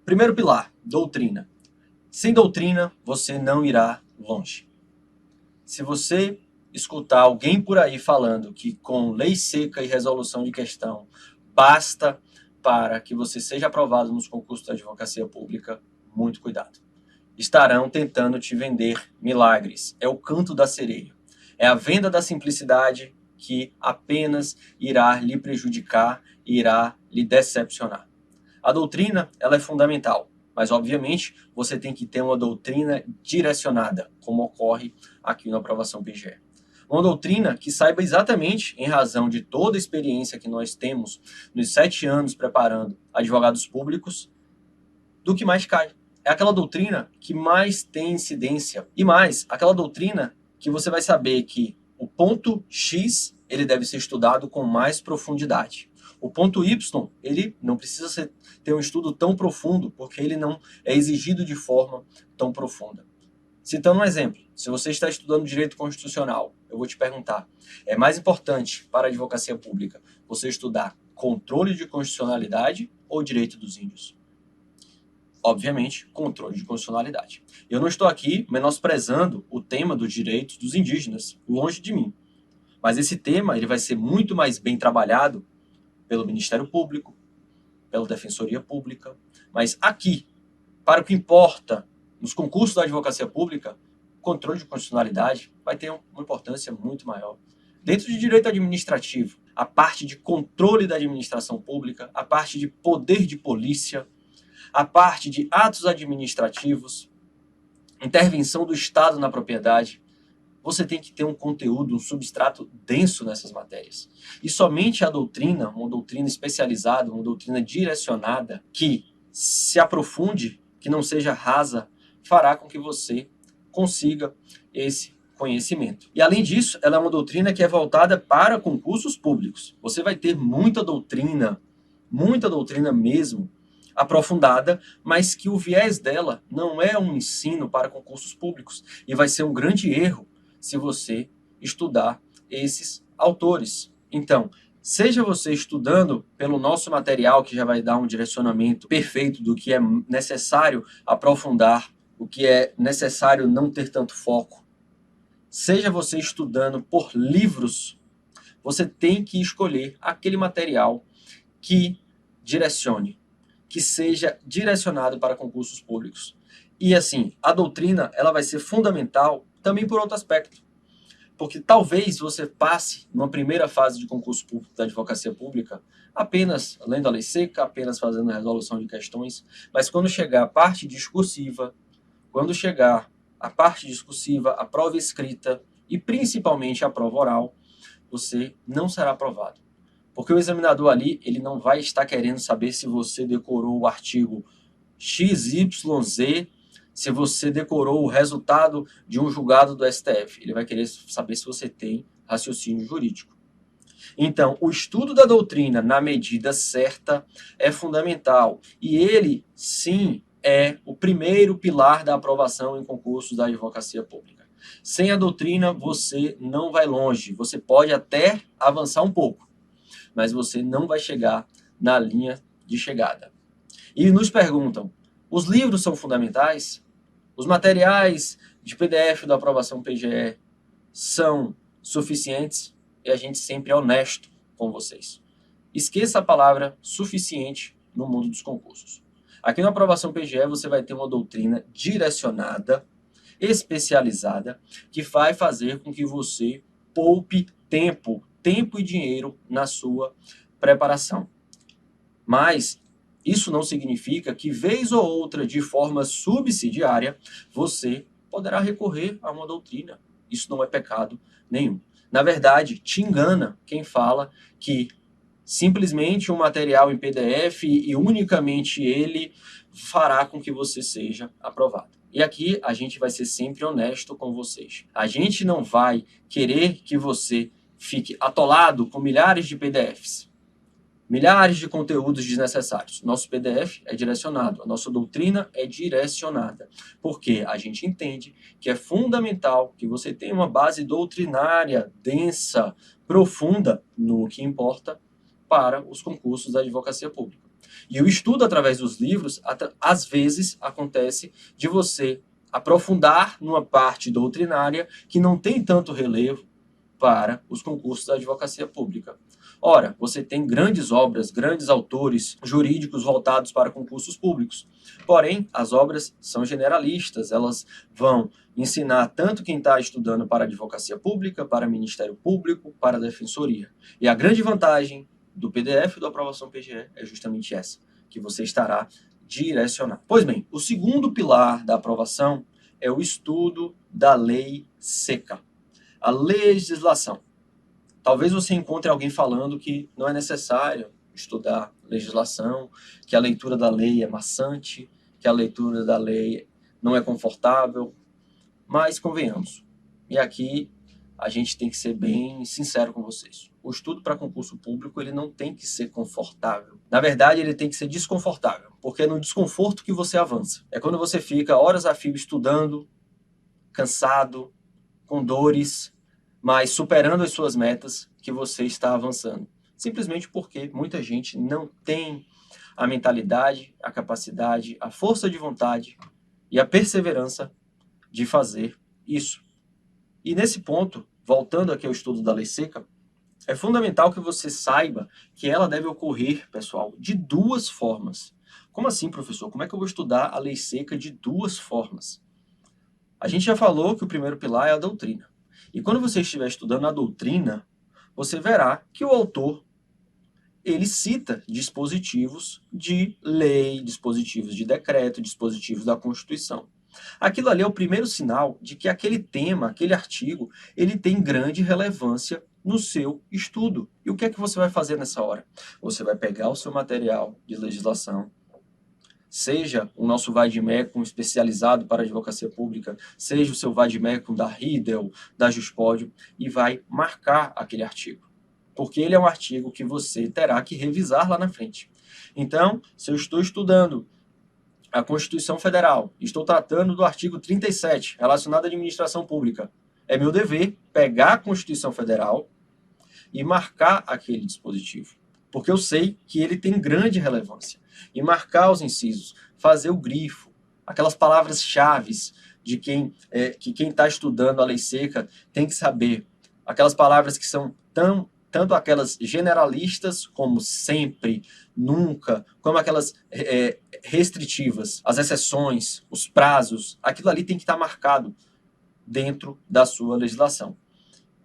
primeiro pilar, doutrina. Sem doutrina, você não irá longe. Se você escutar alguém por aí falando que com lei seca e resolução de questão basta para que você seja aprovado nos concursos da advocacia pública, muito cuidado. Estarão tentando te vender milagres. É o canto da sereia. É a venda da simplicidade que apenas irá lhe prejudicar e irá lhe decepcionar. A doutrina, ela é fundamental, mas obviamente você tem que ter uma doutrina direcionada, como ocorre aqui na Aprovação PGE. Uma doutrina que saiba exatamente, em razão de toda a experiência que nós temos nos 7 anos preparando advogados públicos, do que mais cai. É aquela doutrina que mais tem incidência. E mais, aquela doutrina que você vai saber que o ponto X ele deve ser estudado com mais profundidade. O ponto Y, ele não precisa ter um estudo tão profundo, porque ele não é exigido de forma tão profunda. Citando um exemplo, se você está estudando direito constitucional, eu vou te perguntar, é mais importante para a advocacia pública você estudar controle de constitucionalidade ou direito dos índios? Obviamente, controle de constitucionalidade. Eu não estou aqui menosprezando o tema dos direitos dos indígenas, longe de mim. Mas esse tema ele vai ser muito mais bem trabalhado pelo Ministério Público, pela Defensoria Pública. Mas aqui, para o que importa nos concursos da advocacia pública, controle de constitucionalidade vai ter uma importância muito maior. Dentro de direito administrativo, a parte de controle da administração pública, a parte de poder de polícia, a parte de atos administrativos, intervenção do Estado na propriedade, você tem que ter um conteúdo, um substrato denso nessas matérias. E somente a doutrina, uma doutrina especializada, uma doutrina direcionada, que se aprofunde, que não seja rasa, fará com que você consiga esse conhecimento. E além disso, ela é uma doutrina que é voltada para concursos públicos. Você vai ter muita doutrina mesmo, aprofundada, mas que o viés dela não é um ensino para concursos públicos. E vai ser um grande erro se você estudar esses autores. Então, seja você estudando pelo nosso material, que já vai dar um direcionamento perfeito do que é necessário aprofundar, o que é necessário não ter tanto foco, seja você estudando por livros, você tem que escolher aquele material que direcione, que seja direcionado para concursos públicos. E assim, a doutrina ela vai ser fundamental também por outro aspecto. Porque talvez você passe numa primeira fase de concurso público da advocacia pública apenas lendo a lei seca, apenas fazendo a resolução de questões, mas quando chegar a parte discursiva, a prova escrita e principalmente a prova oral, você não será aprovado. Porque o examinador ali, ele não vai estar querendo saber se você decorou o artigo XYZ, se você decorou o resultado de um julgado do STF. Ele vai querer saber se você tem raciocínio jurídico. Então, o estudo da doutrina na medida certa é fundamental. E ele, sim, é o primeiro pilar da aprovação em concursos da advocacia pública. Sem a doutrina, você não vai longe. Você pode até avançar um pouco, mas você não vai chegar na linha de chegada. E nos perguntam, os livros são fundamentais? Os materiais de PDF da aprovação PGE são suficientes? E a gente sempre é honesto com vocês. Esqueça a palavra suficiente no mundo dos concursos. Aqui na aprovação PGE você vai ter uma doutrina direcionada, especializada que vai fazer com que você poupe tempo e dinheiro na sua preparação. Mas isso não significa que, vez ou outra, de forma subsidiária, você poderá recorrer a uma doutrina. Isso não é pecado nenhum. Na verdade, te engana quem fala que simplesmente um material em PDF e unicamente ele fará com que você seja aprovado. E aqui a gente vai ser sempre honesto com vocês. A gente não vai querer que você fique atolado com milhares de PDFs. Milhares de conteúdos desnecessários. Nosso PDF é direcionado, a nossa doutrina é direcionada, porque a gente entende que é fundamental que você tenha uma base doutrinária densa, profunda, no que importa para os concursos da advocacia pública. E o estudo através dos livros, às vezes, acontece de você aprofundar numa parte doutrinária que não tem tanto relevo para os concursos da advocacia pública. Ora, você tem grandes obras, grandes autores jurídicos voltados para concursos públicos. Porém, as obras são generalistas, elas vão ensinar tanto quem está estudando para advocacia pública, para Ministério Público, para a Defensoria. E a grande vantagem do PDF do Aprovação PGE é justamente essa, que você estará direcionado. Pois bem, o segundo pilar da aprovação é o estudo da lei seca. A legislação. Talvez você encontre alguém falando que não é necessário estudar legislação, que a leitura da lei é maçante, que a leitura da lei não é confortável, mas convenhamos. E aqui a gente tem que ser bem sincero com vocês. O estudo para concurso público ele não tem que ser confortável. Na verdade, ele tem que ser desconfortável, porque é no desconforto que você avança. É quando você fica horas a fio estudando, cansado, com dores, mas superando as suas metas, que você está avançando. Simplesmente porque muita gente não tem a mentalidade, a capacidade, a força de vontade e a perseverança de fazer isso. E nesse ponto, voltando aqui ao estudo da lei seca, é fundamental que você saiba que ela deve ocorrer, pessoal, de duas formas. Como assim, professor? Como é que eu vou estudar a lei seca de duas formas? A gente já falou que o primeiro pilar é a doutrina. E quando você estiver estudando a doutrina, você verá que o autor ele cita dispositivos de lei, dispositivos de decreto, dispositivos da Constituição. Aquilo ali é o primeiro sinal de que aquele tema, aquele artigo, ele tem grande relevância no seu estudo. E o que é que você vai fazer nessa hora? Você vai pegar o seu material de legislação, seja o nosso vademecum especializado para advocacia pública, seja o seu vademecum da Ridel, da Juspódio, e vai marcar aquele artigo. Porque ele é um artigo que você terá que revisar lá na frente. Então, se eu estou estudando a Constituição Federal, estou tratando do artigo 37, relacionado à administração pública, é meu dever pegar a Constituição Federal e marcar aquele dispositivo. Porque eu sei que ele tem grande relevância. E marcar os incisos, fazer o grifo, aquelas palavras-chave de quem está estudando a lei seca tem que saber. Aquelas palavras que são tanto aquelas generalistas, como sempre, nunca, como aquelas restritivas, as exceções, os prazos, aquilo ali tem que estar marcado dentro da sua legislação.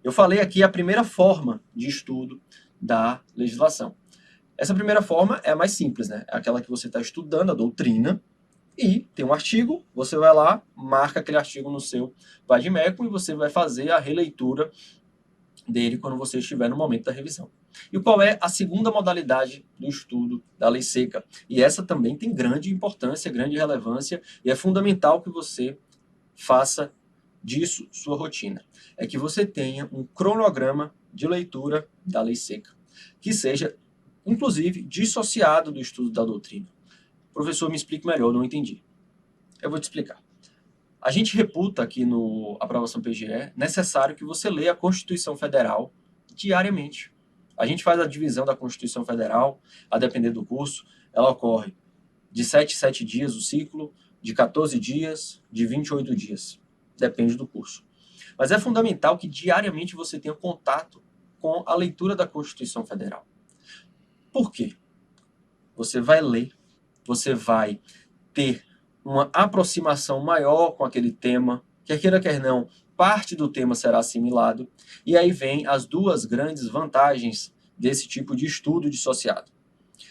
Eu falei aqui a primeira forma de estudo da legislação. Essa primeira forma é a mais simples, né? É aquela que você está estudando a doutrina e tem um artigo, você vai lá, marca aquele artigo no seu vademecum e você vai fazer a releitura dele quando você estiver no momento da revisão. E qual é a segunda modalidade do estudo da lei seca? E essa também tem grande importância, grande relevância e é fundamental que você faça disso sua rotina. É que você tenha um cronograma de leitura da lei seca, que seja, inclusive, dissociado do estudo da doutrina. Professor, me explique melhor, não entendi. Eu vou te explicar. A gente reputa aqui no Aprovação PGE necessário que você leia a Constituição Federal diariamente. A gente faz a divisão da Constituição Federal, a depender do curso, ela ocorre de 7 em 7 dias o ciclo, de 14 dias, de 28 dias. Depende do curso. Mas é fundamental que diariamente você tenha contato com a leitura da Constituição Federal. Por quê? Você vai ler, você vai ter uma aproximação maior com aquele tema, quer queira, quer não, parte do tema será assimilado, e aí vem as duas grandes vantagens desse tipo de estudo dissociado.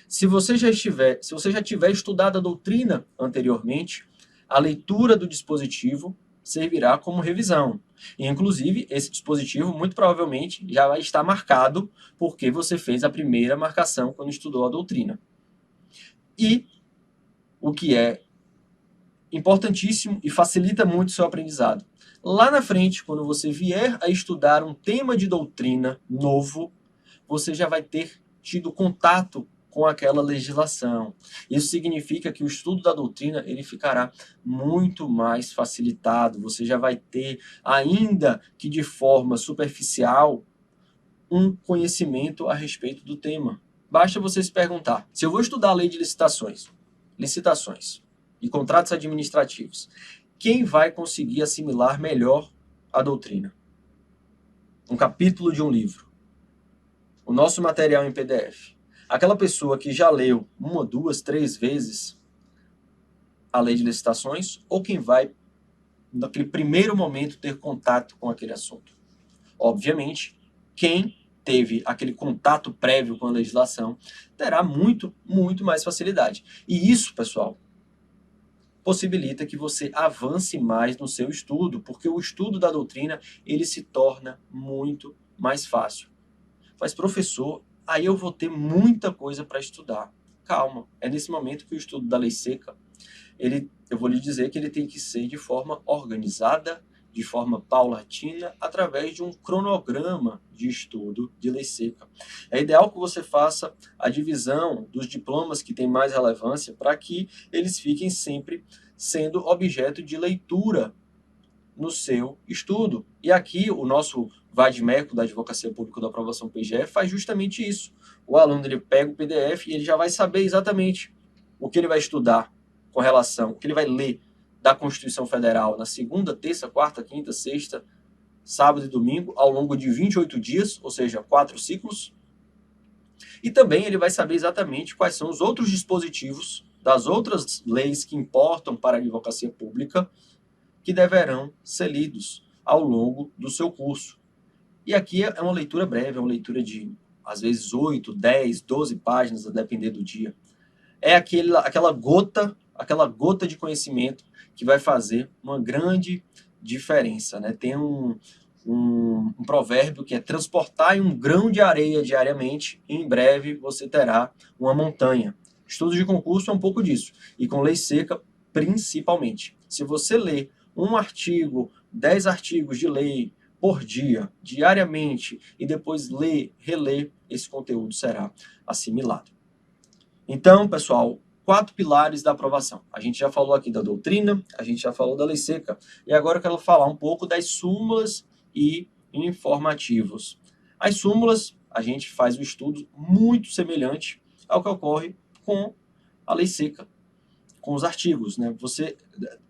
Se você já tiver estudado a doutrina anteriormente, a leitura do dispositivo servirá como revisão. E, inclusive, esse dispositivo muito provavelmente já vai estar marcado porque você fez a primeira marcação quando estudou a doutrina. E o que é importantíssimo e facilita muito o seu aprendizado. Lá na frente, quando você vier a estudar um tema de doutrina novo, você já vai ter tido contato com aquela legislação. Isso significa que o estudo da doutrina ele ficará muito mais facilitado. Você já vai ter, ainda que de forma superficial, um conhecimento a respeito do tema. Basta você se perguntar: se eu vou estudar a lei de licitações e contratos administrativos, quem vai conseguir assimilar melhor a doutrina? Um capítulo de um livro, o nosso material em PDF. Aquela pessoa que já leu uma, duas, três vezes a lei de licitações, ou quem vai, naquele primeiro momento, ter contato com aquele assunto? Obviamente, quem teve aquele contato prévio com a legislação terá muito, muito mais facilidade. E isso, pessoal, possibilita que você avance mais no seu estudo, porque o estudo da doutrina ele se torna muito mais fácil. Mas, professor, aí eu vou ter muita coisa para estudar. Calma, é nesse momento que o estudo da lei seca, eu vou lhe dizer que ele tem que ser de forma organizada, de forma paulatina, através de um cronograma de estudo de lei seca. É ideal que você faça a divisão dos diplomas que têm mais relevância para que eles fiquem sempre sendo objeto de leitura no seu estudo. E aqui o nosso VADMECO da Advocacia Pública da Aprovação PGE faz justamente isso. O aluno ele pega o PDF e ele já vai saber exatamente o que ele vai estudar com relação, o que ele vai ler da Constituição Federal na segunda, terça, quarta, quinta, sexta, sábado e domingo, ao longo de 28 dias, ou seja, 4 ciclos. E também ele vai saber exatamente quais são os outros dispositivos das outras leis que importam para a advocacia pública que deverão ser lidos ao longo do seu curso. E aqui é uma leitura breve, é uma leitura de, às vezes, 8, 10, 12 páginas, a depender do dia. É aquela gota de conhecimento que vai fazer uma grande diferença, né? Tem um provérbio que é: transportar um grão de areia diariamente, e em breve você terá uma montanha. Estudo de concurso é um pouco disso, e com lei seca principalmente. Se você ler um artigo, 10 artigos de lei por dia, diariamente, e depois reler, esse conteúdo será assimilado. Então, pessoal, 4 pilares da aprovação. A gente já falou aqui da doutrina, a gente já falou da lei seca, e agora eu quero falar um pouco das súmulas e informativos. As súmulas, a gente faz um estudo muito semelhante ao que ocorre com a lei seca, com os artigos, né?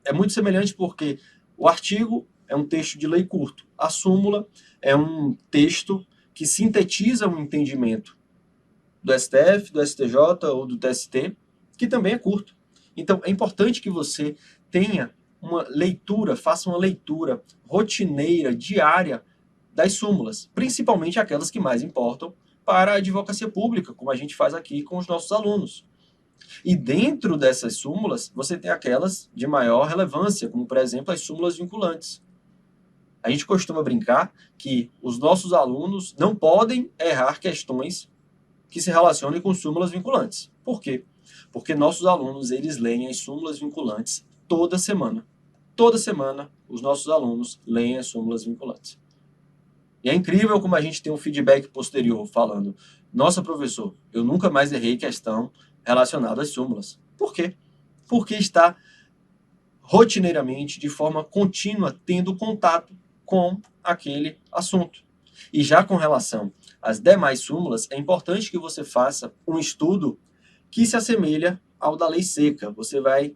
É muito semelhante porque o artigo é um texto de lei curto, a súmula é um texto que sintetiza um entendimento do STF, do STJ ou do TST, que também é curto. Então, é importante que você tenha uma leitura, faça uma leitura rotineira, diária, das súmulas, principalmente aquelas que mais importam para a advocacia pública, como a gente faz aqui com os nossos alunos. E dentro dessas súmulas, você tem aquelas de maior relevância, como, por exemplo, as súmulas vinculantes. A gente costuma brincar que os nossos alunos não podem errar questões que se relacionem com súmulas vinculantes. Por quê? Porque nossos alunos, eles leem as súmulas vinculantes toda semana. Toda semana, os nossos alunos leem as súmulas vinculantes. E é incrível como a gente tem um feedback posterior falando: nossa, professor, eu nunca mais errei questão relacionada às súmulas. Por quê? Porque está rotineiramente, de forma contínua, tendo contato com aquele assunto. E já com relação às demais súmulas, é importante que você faça um estudo que se assemelha ao da lei seca. Você vai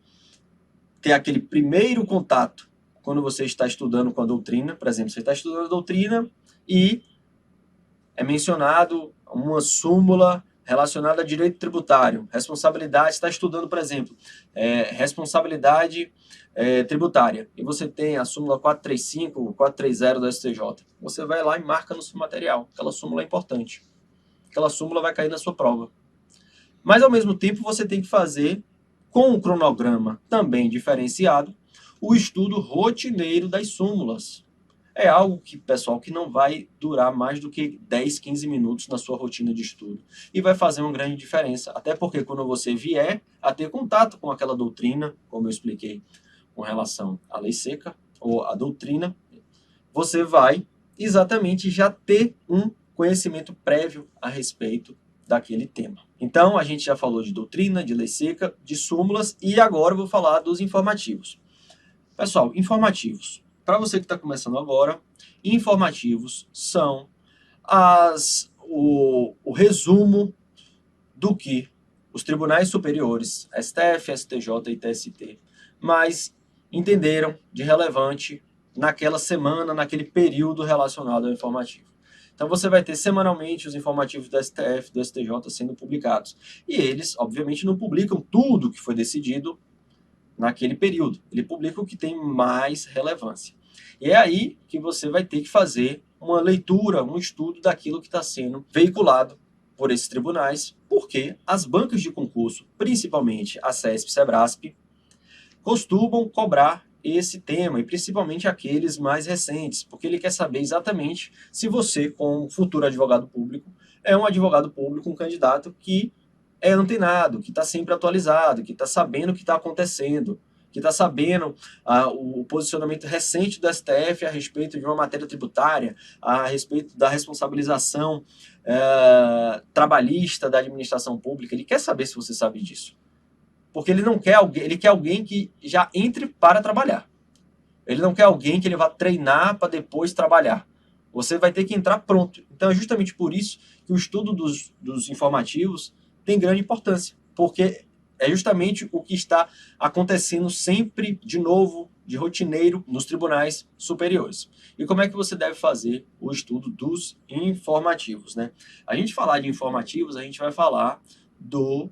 ter aquele primeiro contato quando você está estudando com a doutrina. Por exemplo, você está estudando a doutrina e é mencionado uma súmula relacionada a direito tributário, responsabilidade, está estudando, por exemplo, responsabilidade tributária, e você tem a súmula 435, 430 do STJ, você vai lá e marca no seu material. Aquela súmula é importante. Aquela súmula vai cair na sua prova. Mas, ao mesmo tempo, você tem que fazer, com um cronograma também diferenciado, o estudo rotineiro das súmulas. É algo que, pessoal, que não vai durar mais do que 10, 15 minutos na sua rotina de estudo. E vai fazer uma grande diferença. Até porque quando você vier a ter contato com aquela doutrina, como eu expliquei com relação à lei seca, ou à doutrina, você vai exatamente já ter um conhecimento prévio a respeito daquele tema. Então, a gente já falou de doutrina, de lei seca, de súmulas, e agora eu vou falar dos informativos. Pessoal, informativos. Para você que está começando agora, informativos são o resumo do que os tribunais superiores, STF, STJ e TST, mais entenderam de relevante naquela semana, naquele período relacionado ao informativo. Então você vai ter semanalmente os informativos do STF, do STJ sendo publicados. E eles, obviamente, não publicam tudo que foi decidido naquele período. Ele publica o que tem mais relevância. E é aí que você vai ter que fazer uma leitura, um estudo daquilo que está sendo veiculado por esses tribunais, porque as bancas de concurso, principalmente a CESP e Sebrasp, costumam cobrar esse tema, e principalmente aqueles mais recentes, porque ele quer saber exatamente se você, como futuro advogado público, é um advogado público, um candidato que é antenado, que está sempre atualizado, que está sabendo o que está acontecendo, que está sabendo o posicionamento recente do STF a respeito de uma matéria tributária, a respeito da responsabilização trabalhista da administração pública. Ele quer saber se você sabe disso. Porque ele não quer alguém, ele quer alguém que já entre para trabalhar. Ele não quer alguém que ele vá treinar para depois trabalhar. Você vai ter que entrar pronto. Então é justamente por isso que o estudo dos informativos tem grande importância, porque é justamente o que está acontecendo sempre de novo, de rotineiro, nos tribunais superiores. E como é que você deve fazer o estudo dos informativos, né? A gente falar de informativos, a gente vai falar do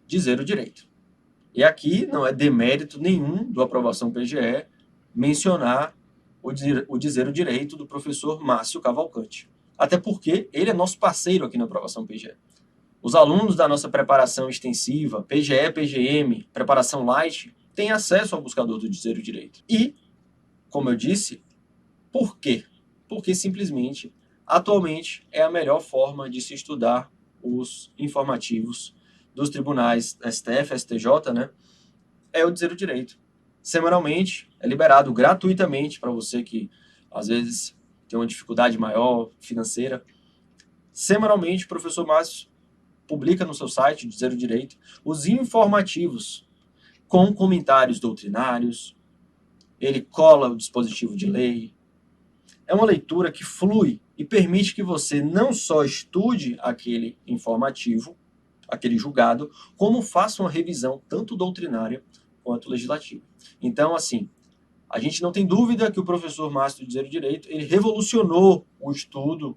dizer o direito. E aqui não é demérito nenhum do Aprovação PGE mencionar o dizer o direito do professor Márcio Cavalcante. Até porque ele é nosso parceiro aqui na Aprovação PGE. Os alunos da nossa preparação extensiva, PGE, PGM, preparação light, têm acesso ao buscador do dizer o direito. E, como eu disse, por quê? Porque simplesmente, atualmente, é a melhor forma de se estudar os informativos dos tribunais STF, STJ, né? É o dizer o direito. Semanalmente, é liberado gratuitamente para você que, às vezes, tem uma dificuldade maior financeira. Semanalmente, o professor Márcio publica no seu site, Dizer o Direito, os informativos com comentários doutrinários, ele cola o dispositivo de lei. É uma leitura que flui e permite que você não só estude aquele informativo, aquele julgado, como faça uma revisão tanto doutrinária quanto legislativa. Então, assim, a gente não tem dúvida que o professor Márcio do Dizer o Direito, ele revolucionou o estudo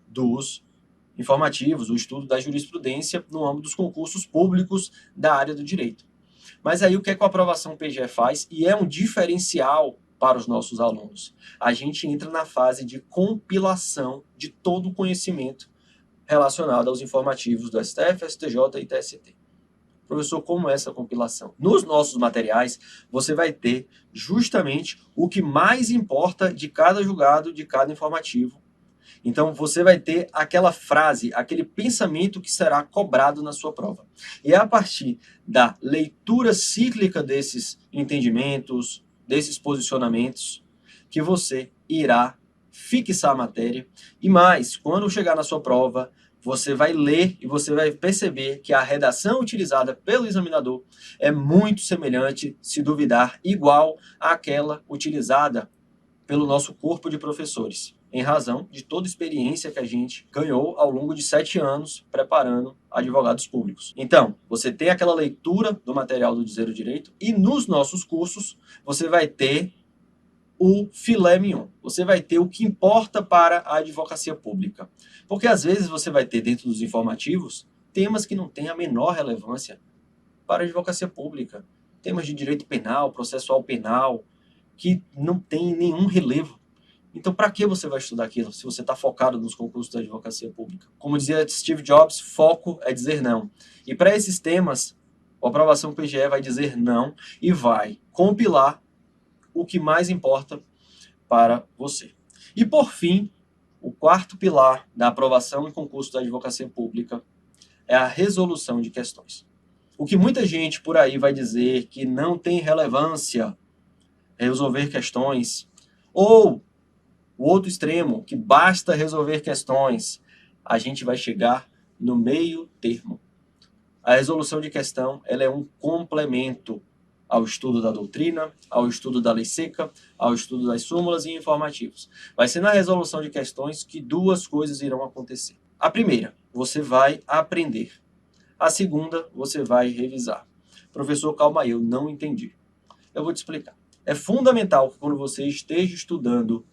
dos informativos, o estudo da jurisprudência no âmbito dos concursos públicos da área do direito. Mas aí o que é que a aprovação PGE faz? E é um diferencial para os nossos alunos. A gente entra na fase de compilação de todo o conhecimento relacionado aos informativos do STF, STJ e TST. Professor, como é essa compilação? Nos nossos materiais, você vai ter justamente o que mais importa de cada julgado, de cada informativo. Então, você vai ter aquela frase, aquele pensamento que será cobrado na sua prova. E é a partir da leitura cíclica desses entendimentos, desses posicionamentos, que você irá fixar a matéria. E mais, quando chegar na sua prova, você vai ler e você vai perceber que a redação utilizada pelo examinador é muito semelhante, se duvidar, igual àquela utilizada pelo nosso corpo de professores, em razão de toda a experiência que a gente ganhou ao longo de 7 anos preparando advogados públicos. Então, você tem aquela leitura do material do Dizer o Direito e nos nossos cursos você vai ter o filé mignon. Você vai ter o que importa para a advocacia pública. Porque às vezes você vai ter dentro dos informativos temas que não têm a menor relevância para a advocacia pública. Temas de direito penal, processual penal, que não tem nenhum relevo. Então, para que você vai estudar aquilo se você está focado nos concursos da advocacia pública? Como dizia Steve Jobs, foco é dizer não. E para esses temas, a aprovação PGE vai dizer não e vai compilar o que mais importa para você. E por fim, o quarto pilar da aprovação em concurso da advocacia pública é a resolução de questões. O que muita gente por aí vai dizer que não tem relevância resolver questões, ou o outro extremo, que basta resolver questões, a gente vai chegar no meio termo. A resolução de questão, ela é um complemento ao estudo da doutrina, ao estudo da lei seca, ao estudo das súmulas e informativos. Vai ser na resolução de questões que duas coisas irão acontecer. A primeira, você vai aprender. A segunda, você vai revisar. Professor, calma aí, eu não entendi. Eu vou te explicar. É fundamental que quando você esteja estudando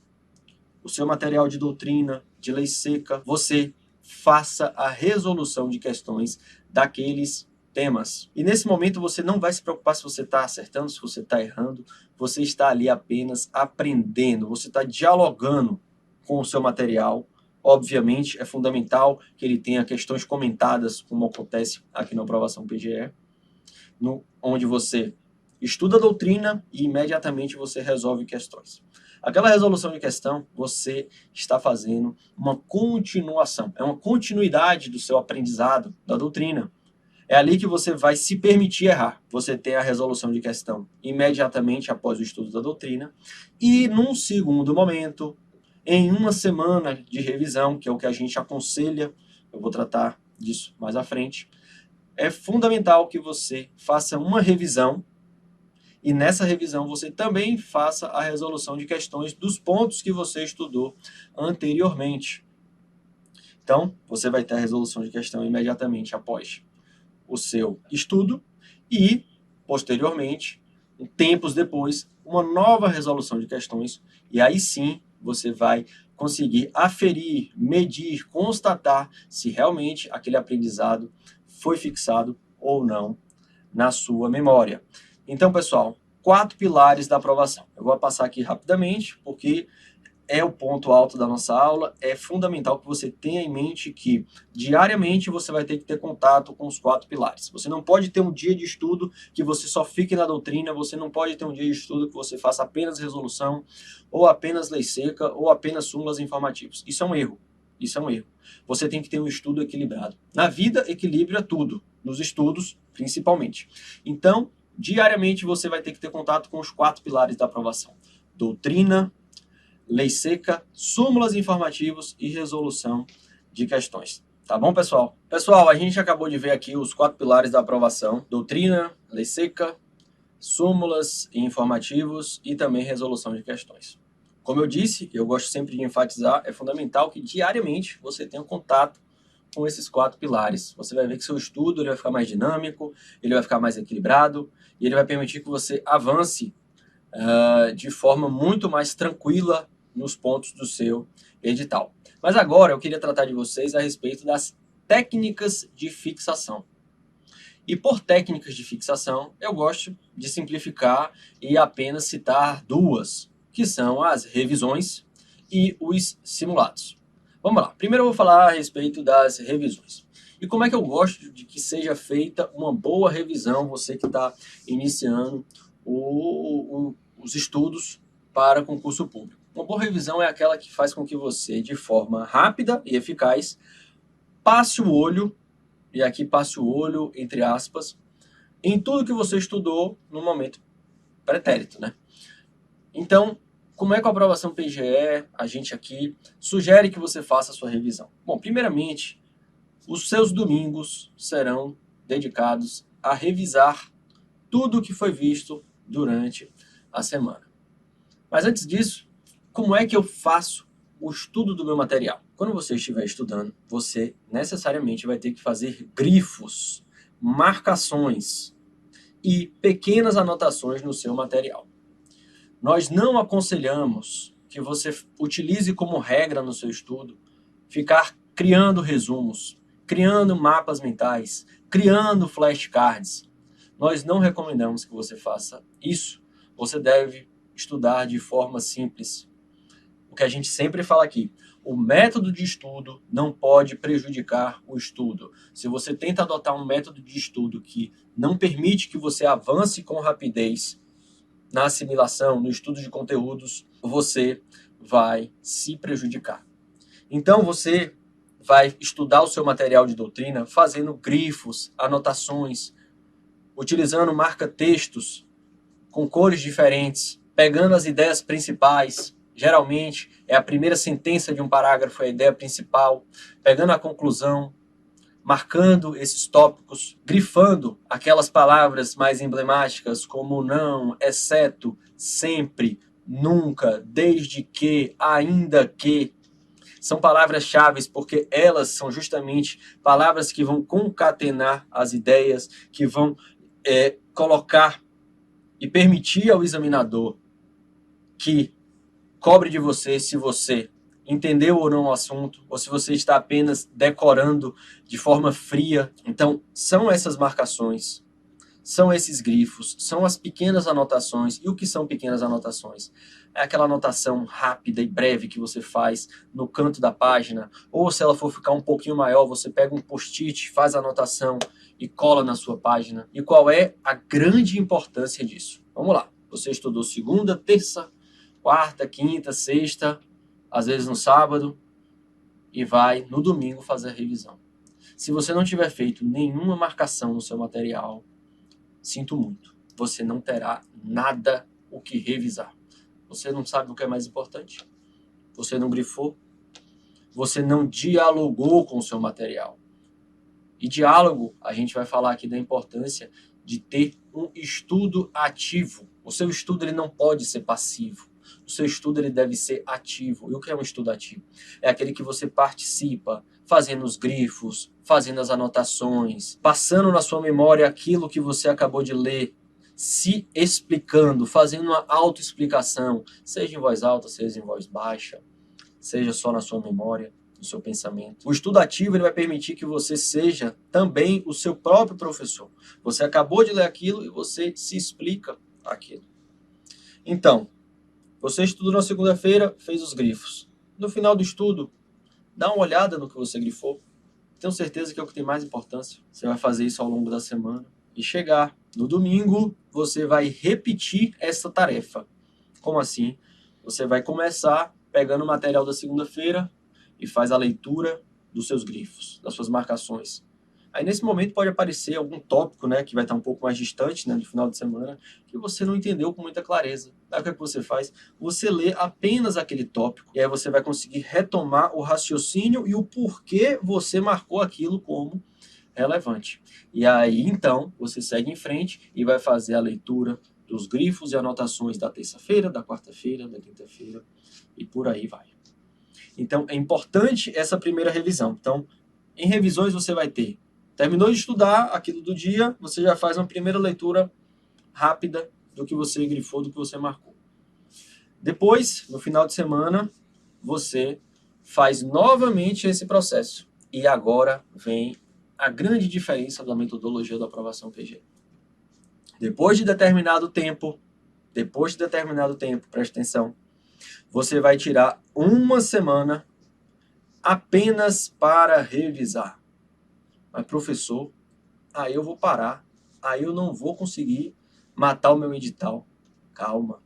o seu material de doutrina, de lei seca, você faça a resolução de questões daqueles temas. E nesse momento você não vai se preocupar se você está acertando, se você está errando, você está ali apenas aprendendo, você está dialogando com o seu material. Obviamente, é fundamental que ele tenha questões comentadas, como acontece aqui na aprovação PGE, onde você estuda a doutrina e imediatamente você resolve questões. Aquela resolução de questão, você está fazendo uma continuação, é uma continuidade do seu aprendizado da doutrina. É ali que você vai se permitir errar. Você tem a resolução de questão imediatamente após o estudo da doutrina e, num segundo momento, em uma semana de revisão, que é o que a gente aconselha, eu vou tratar disso mais à frente, é fundamental que você faça uma revisão e nessa revisão você também faça a resolução de questões dos pontos que você estudou anteriormente. Então, você vai ter a resolução de questão imediatamente após o seu estudo e, posteriormente, tempos depois, uma nova resolução de questões e aí sim você vai conseguir aferir, medir, constatar se realmente aquele aprendizado foi fixado ou não na sua memória. Então, pessoal, 4 pilares da aprovação. Eu vou passar aqui rapidamente, porque é o ponto alto da nossa aula. É fundamental que você tenha em mente que diariamente você vai ter que ter contato com os 4 pilares. Você não pode ter um dia de estudo que você só fique na doutrina, você não pode ter um dia de estudo que você faça apenas resolução, ou apenas lei seca, ou apenas súmulas informativas. Isso é um erro. Isso é um erro. Você tem que ter um estudo equilibrado. Na vida, equilíbrio é tudo. Nos estudos, principalmente. Então, diariamente você vai ter que ter contato com os 4 pilares da aprovação. Doutrina, lei seca, súmulas informativos e resolução de questões. Tá bom, pessoal? Pessoal, a gente acabou de ver aqui os 4 pilares da aprovação. Doutrina, lei seca, súmulas informativos e também resolução de questões. Como eu disse, eu gosto sempre de enfatizar, é fundamental que diariamente você tenha contato com esses 4 pilares. Você vai ver que seu estudo ele vai ficar mais dinâmico, ele vai ficar mais equilibrado e ele vai permitir que você avance de forma muito mais tranquila nos pontos do seu edital. Mas agora eu queria tratar de vocês a respeito das técnicas de fixação. E por técnicas de fixação, eu gosto de simplificar e apenas citar 2, que são as revisões e os simulados. Vamos lá. Primeiro eu vou falar a respeito das revisões. E como é que eu gosto de que seja feita uma boa revisão, você que está iniciando os estudos para concurso público. Uma boa revisão é aquela que faz com que você, de forma rápida e eficaz, passe o olho, e aqui passe o olho, entre aspas, em tudo que você estudou no momento pretérito, né? Então, como é que a aprovação PGE, a gente aqui, sugere que você faça a sua revisão? Bom, primeiramente, os seus domingos serão dedicados a revisar tudo o que foi visto durante a semana. Mas antes disso, como é que eu faço o estudo do meu material? Quando você estiver estudando, você necessariamente vai ter que fazer grifos, marcações e pequenas anotações no seu material. Nós não aconselhamos que você utilize como regra no seu estudo ficar criando resumos, criando mapas mentais, criando flashcards. Nós não recomendamos que você faça isso. Você deve estudar de forma simples. O que a gente sempre fala aqui, o método de estudo não pode prejudicar o estudo. Se você tenta adotar um método de estudo que não permite que você avance com rapidez na assimilação, no estudo de conteúdos, você vai se prejudicar. Então você vai estudar o seu material de doutrina fazendo grifos, anotações, utilizando marca-textos com cores diferentes, pegando as ideias principais. Geralmente é a primeira sentença de um parágrafo, é a ideia principal, pegando a conclusão, marcando esses tópicos, grifando aquelas palavras mais emblemáticas como não, exceto, sempre, nunca, desde que, ainda que. São palavras-chave porque elas são justamente palavras que vão concatenar as ideias, que vão colocar e permitir ao examinador que cobre de você se você entendeu ou não o assunto, ou se você está apenas decorando de forma fria. Então, são essas marcações, são esses grifos, são as pequenas anotações. E o que são pequenas anotações? É aquela anotação rápida e breve que você faz no canto da página, ou se ela for ficar um pouquinho maior, você pega um post-it, faz a anotação e cola na sua página. E qual é a grande importância disso? Vamos lá. Você estudou segunda, terça, quarta, quinta, sexta, às vezes no sábado, e vai no domingo fazer a revisão. Se você não tiver feito nenhuma marcação no seu material, sinto muito, você não terá nada o que revisar. Você não sabe o que é mais importante. Você não grifou. Você não dialogou com o seu material. E diálogo, a gente vai falar aqui da importância de ter um estudo ativo. O seu estudo ele não pode ser passivo. O seu estudo ele deve ser ativo. E o que é um estudo ativo? É aquele que você participa, fazendo os grifos, fazendo as anotações, passando na sua memória aquilo que você acabou de ler, se explicando, fazendo uma autoexplicação, seja em voz alta, seja em voz baixa, seja só na sua memória, no seu pensamento. O estudo ativo ele vai permitir que você seja também o seu próprio professor. Você acabou de ler aquilo e você se explica aquilo. Então, você estudou na segunda-feira, fez os grifos. No final do estudo, dá uma olhada no que você grifou. Tenho certeza que é o que tem mais importância. Você vai fazer isso ao longo da semana. E chegar no domingo, você vai repetir essa tarefa. Como assim? Você vai começar pegando o material da segunda-feira e faz a leitura dos seus grifos, das suas marcações. Aí nesse momento pode aparecer algum tópico, né, que vai estar um pouco mais distante, né, do final de semana, que você não entendeu com muita clareza. Aí o que é que você faz? Você lê apenas aquele tópico e aí você vai conseguir retomar o raciocínio e o porquê você marcou aquilo como relevante. E aí então você segue em frente e vai fazer a leitura dos grifos e anotações da terça-feira, da quarta-feira, da quinta-feira e por aí vai. Então é importante essa primeira revisão. Então, em revisões você vai ter terminou de estudar aquilo do dia, você já faz uma primeira leitura rápida do que você grifou, do que você marcou. Depois, no final de semana, você faz novamente esse processo. E agora vem a grande diferença da metodologia da aprovação PGE. Depois de determinado tempo, preste atenção, você vai tirar uma semana apenas para revisar. Mas, professor, aí eu vou parar, aí eu não vou conseguir matar o meu edital. Calma.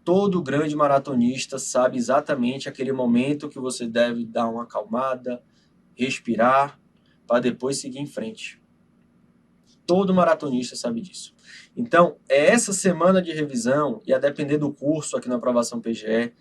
Todo grande maratonista sabe exatamente aquele momento que você deve dar uma acalmada, respirar, para depois seguir em frente. Todo maratonista sabe disso. Então, é essa semana de revisão, e a depender do curso aqui na aprovação PGE,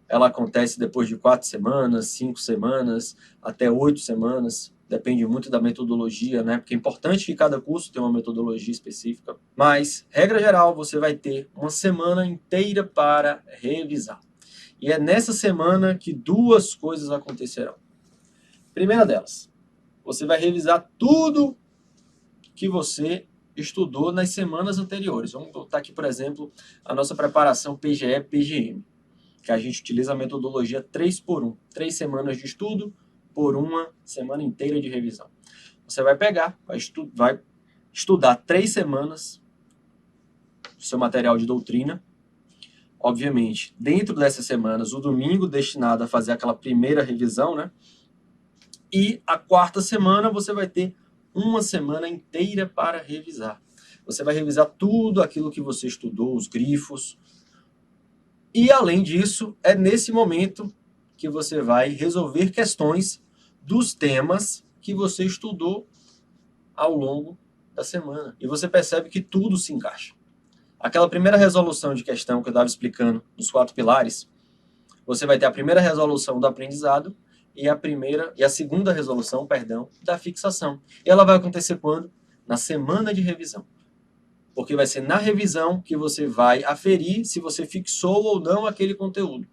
ela acontece depois de 4 semanas, 5 semanas, até 8 semanas. Depende muito da metodologia, né? Porque é importante que cada curso tenha uma metodologia específica. Mas, regra geral, você vai ter uma semana inteira para revisar. E é nessa semana que 2 coisas acontecerão. Primeira delas, você vai revisar tudo que você estudou nas semanas anteriores. Vamos botar aqui, por exemplo, a nossa preparação PGE-PGM, que a gente utiliza a metodologia 3x1. 3 semanas de estudo por uma semana inteira de revisão. Você vai pegar, vai estudar 3 semanas do seu material de doutrina. Obviamente, dentro dessas semanas, o domingo destinado a fazer aquela primeira revisão, né? E a 4ª semana você vai ter uma semana inteira para revisar. Você vai revisar tudo aquilo que você estudou, os grifos. E, além disso, é nesse momento que você vai resolver questões dos temas que você estudou ao longo da semana. E você percebe que tudo se encaixa. Aquela primeira resolução de questão que eu estava explicando, os 4 pilares, você vai ter a primeira resolução do aprendizado e a segunda resolução, da fixação. E ela vai acontecer quando? Na semana de revisão. Porque vai ser na revisão que você vai aferir se você fixou ou não aquele conteúdo.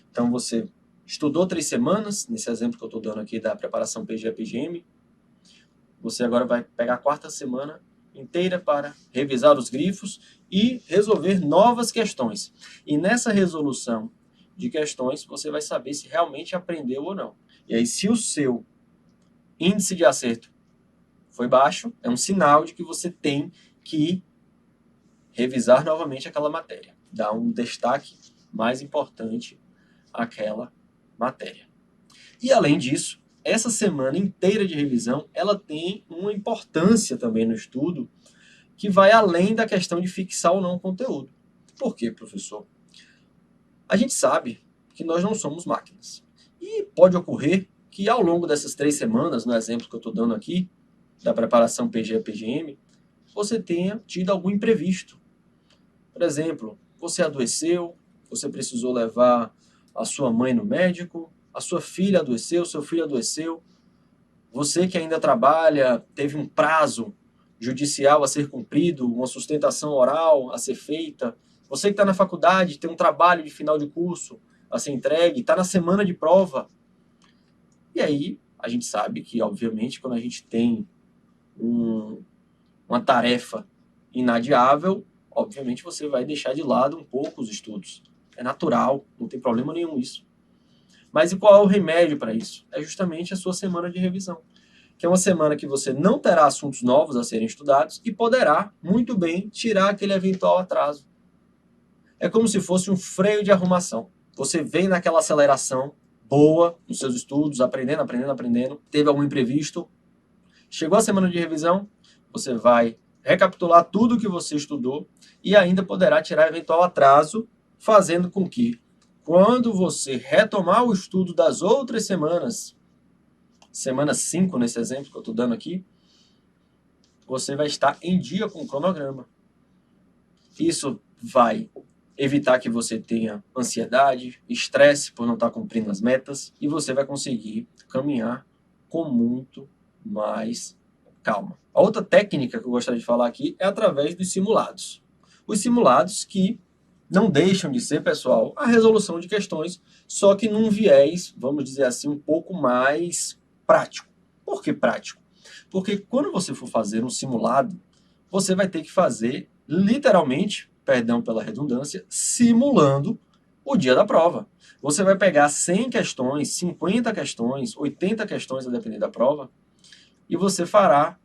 Então, você estudou 3 semanas, nesse exemplo que eu estou dando aqui da preparação PGE-PGM, você agora vai pegar a 4ª semana inteira para revisar os grifos e resolver novas questões. E nessa resolução de questões, você vai saber se realmente aprendeu ou não. E aí, se o seu índice de acerto foi baixo, é um sinal de que você tem que revisar novamente aquela matéria, dar um destaque mais importante àquela matéria. E, além disso, essa semana inteira de revisão, ela tem uma importância também no estudo que vai além da questão de fixar ou não o conteúdo. Por quê, professor? A gente sabe que nós não somos máquinas. E pode ocorrer que ao longo dessas 3 semanas, no exemplo que eu estou dando aqui, da preparação PGE-PGM, você tenha tido algum imprevisto. Por exemplo, você adoeceu, você precisou levar a sua mãe no médico, a sua filha adoeceu, seu filho adoeceu, você que ainda trabalha, teve um prazo judicial a ser cumprido, uma sustentação oral a ser feita, você que está na faculdade, tem um trabalho de final de curso a ser entregue, está na semana de prova. E aí, a gente sabe que, obviamente, quando a gente tem uma tarefa inadiável, obviamente você vai deixar de lado um pouco os estudos. É natural, não tem problema nenhum isso. Mas e qual é o remédio para isso? É justamente a sua semana de revisão, que é uma semana que você não terá assuntos novos a serem estudados e poderá, muito bem, tirar aquele eventual atraso. É como se fosse um freio de arrumação. Você vem naquela aceleração boa nos seus estudos, aprendendo, teve algum imprevisto, chegou a semana de revisão, você vai recapitular tudo que você estudou e ainda poderá tirar eventual atraso, fazendo com que, quando você retomar o estudo das outras semanas, semana 5 nesse exemplo que eu estou dando aqui, você vai estar em dia com o cronograma. Isso vai evitar que você tenha ansiedade, estresse por não estar cumprindo as metas e você vai conseguir caminhar com muito mais calma. A outra técnica que eu gostaria de falar aqui é através dos simulados. Os simulados que não deixam de ser, pessoal, a resolução de questões, só que num viés, vamos dizer assim, um pouco mais prático. Por que prático? Porque quando você for fazer um simulado, você vai ter que fazer, literalmente, perdão pela redundância, simulando o dia da prova. Você vai pegar 100 questões, 50 questões, 80 questões, a depender da prova, e você fará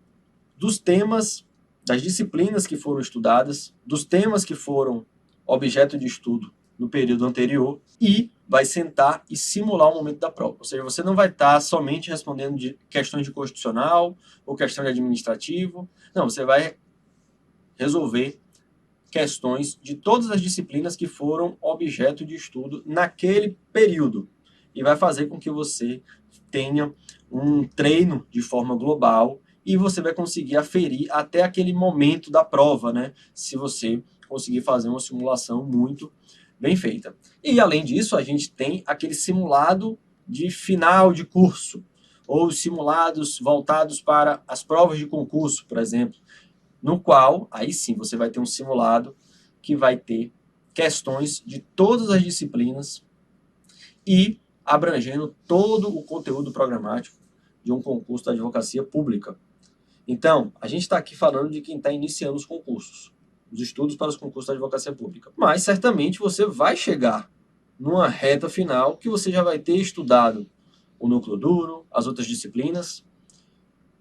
dos temas, das disciplinas que foram estudadas, dos temas que foram objeto de estudo no período anterior e vai sentar e simular o momento da prova. Ou seja, você não vai estar somente respondendo de questões de constitucional ou questão de administrativo. Não, você vai resolver questões de todas as disciplinas que foram objeto de estudo naquele período. E vai fazer com que você tenha um treino de forma global e você vai conseguir aferir até aquele momento da prova, né? Se você conseguir fazer uma simulação muito bem feita. E, além disso, a gente tem aquele simulado de final de curso, ou simulados voltados para as provas de concurso, por exemplo, no qual, aí sim, você vai ter um simulado que vai ter questões de todas as disciplinas e abrangendo todo o conteúdo programático de um concurso da advocacia pública. Então, a gente está aqui falando de quem está iniciando os concursos, os estudos para os concursos da advocacia pública. Mas, certamente, você vai chegar numa reta final que você já vai ter estudado o núcleo duro, as outras disciplinas.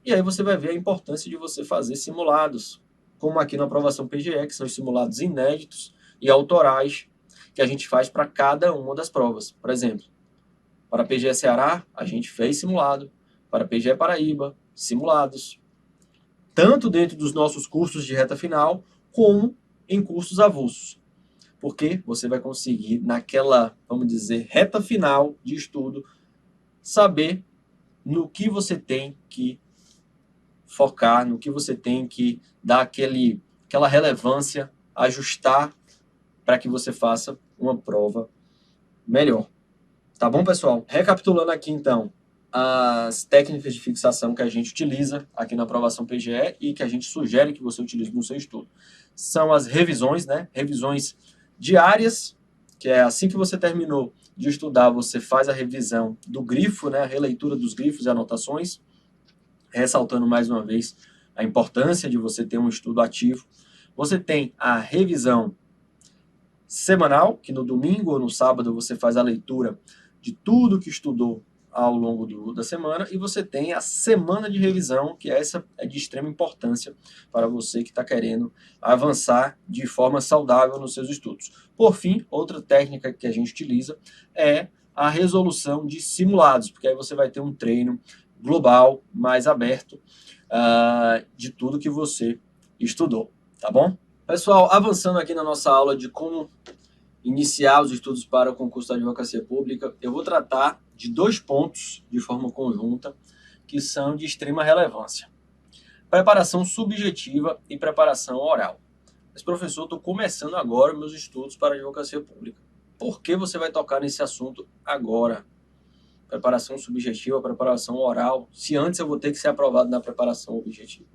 E aí você vai ver a importância de você fazer simulados, como aqui na aprovação PGE, que são os simulados inéditos e autorais que a gente faz para cada uma das provas. Por exemplo, para a PGE Ceará, a gente fez simulado. Para a PGE Paraíba, simulados. Tanto dentro dos nossos cursos de reta final, como em cursos avulsos. Porque você vai conseguir, naquela, vamos dizer, reta final de estudo, saber no que você tem que focar, no que você tem que dar aquela relevância, ajustar para que você faça uma prova melhor. Tá bom, pessoal? Recapitulando aqui, então, as técnicas de fixação que a gente utiliza aqui na aprovação PGE e que a gente sugere que você utilize no seu estudo. São as revisões, né? Revisões diárias, que é assim que você terminou de estudar, você faz a revisão do grifo, né? A releitura dos grifos e anotações, ressaltando mais uma vez a importância de você ter um estudo ativo. Você tem a revisão semanal, que no domingo ou no sábado você faz a leitura de tudo que estudou ao longo da semana, e você tem a semana de revisão, que essa é de extrema importância para você que está querendo avançar de forma saudável nos seus estudos. Por fim, outra técnica que a gente utiliza é a resolução de simulados, porque aí você vai ter um treino global, mais aberto, de tudo que você estudou, tá bom? Pessoal, avançando aqui na nossa aula de como iniciar os estudos para o concurso da advocacia pública, eu vou tratar de 2 pontos de forma conjunta que são de extrema relevância: preparação subjetiva e preparação oral. Mas, professor, estou começando agora meus estudos para a advocacia pública. Por que você vai tocar nesse assunto agora? Preparação subjetiva, preparação oral, se antes eu vou ter que ser aprovado na preparação objetiva?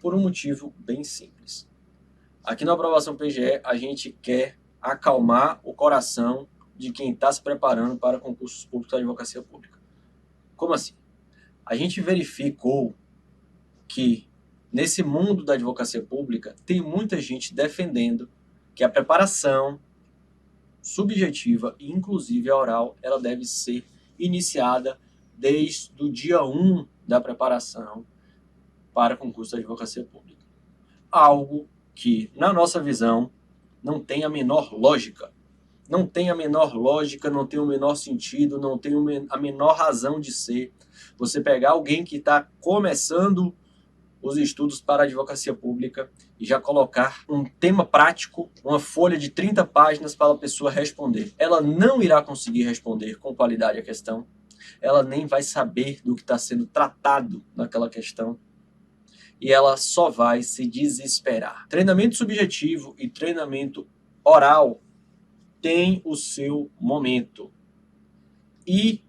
Por um motivo bem simples. Aqui na aprovação PGE, a gente quer acalmar o coração de quem está se preparando para concursos públicos da advocacia pública. Como assim? A gente verificou que nesse mundo da advocacia pública tem muita gente defendendo que a preparação subjetiva e inclusive a oral, ela deve ser iniciada desde o dia 1 da preparação para concurso da advocacia pública. Algo que, na nossa visão, não tem a menor lógica. Não tem a menor lógica, não tem o menor sentido, não tem a menor razão de ser. Você pegar alguém que está começando os estudos para a advocacia pública e já colocar um tema prático, uma folha de 30 páginas para a pessoa responder. Ela não irá conseguir responder com qualidade a questão. Ela nem vai saber do que está sendo tratado naquela questão. E ela só vai se desesperar. Treinamento subjetivo e treinamento oral tem o seu momento. E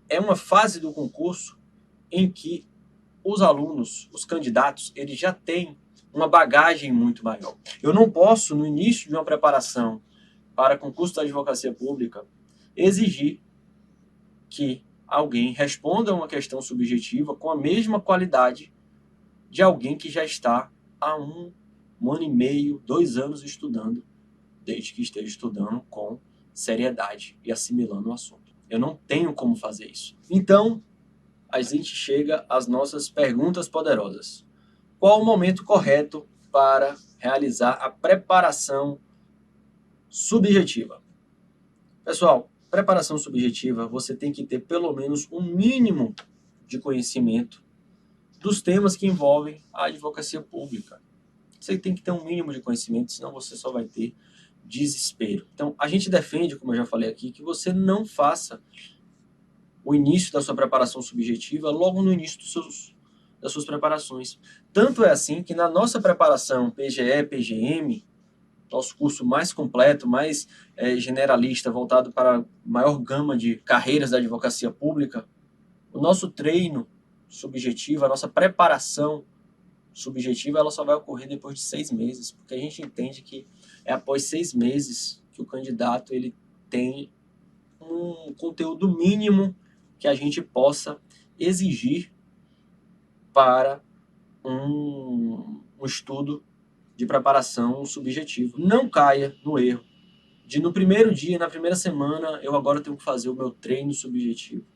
é uma fase do concurso em que os alunos, os candidatos, eles já têm uma bagagem muito maior. Eu não posso, no início de uma preparação para concurso da advocacia pública, exigir que alguém responda uma questão subjetiva com a mesma qualidade de alguém que já está há um ano e meio, 2 anos estudando, desde que esteja estudando com seriedade e assimilando o assunto. Eu não tenho como fazer isso. Então, a gente chega às nossas perguntas poderosas. Qual o momento correto para realizar a preparação subjetiva? Pessoal, preparação subjetiva, você tem que ter pelo menos um mínimo de conhecimento dos temas que envolvem a advocacia pública. Você tem que ter um mínimo de conhecimento, senão você só vai ter desespero. Então, a gente defende, como eu já falei aqui, que você não faça o início da sua preparação subjetiva logo no início das suas preparações. Tanto é assim que na nossa preparação PGE, PGM, nosso curso mais completo, mais generalista, voltado para a maior gama de carreiras da advocacia pública, o nosso treino subjetivo, a nossa preparação subjetiva, ela só vai ocorrer depois de 6 meses, porque a gente entende que é após 6 meses que o candidato ele tem um conteúdo mínimo que a gente possa exigir para um estudo de preparação subjetivo. Não caia no erro de no primeiro dia, na primeira semana, eu agora tenho que fazer o meu treino subjetivo.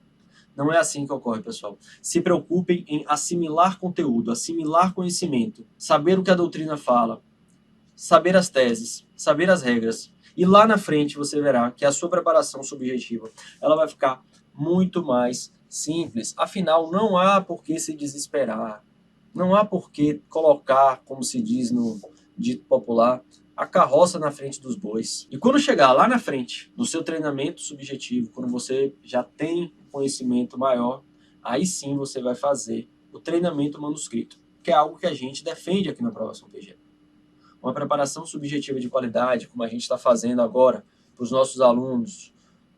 Não é assim que ocorre, pessoal. Se preocupem em assimilar conteúdo, assimilar conhecimento, saber o que a doutrina fala, saber as teses, saber as regras. E lá na frente você verá que a sua preparação subjetiva ela vai ficar muito mais simples. Afinal, não há por que se desesperar. Não há por que colocar, como se diz no dito popular, a carroça na frente dos bois. E quando chegar lá na frente, no seu treinamento subjetivo, quando você já tem conhecimento maior, aí sim você vai fazer o treinamento manuscrito, que é algo que a gente defende aqui na Aprovação PG. Uma preparação subjetiva de qualidade, como a gente está fazendo agora para os nossos alunos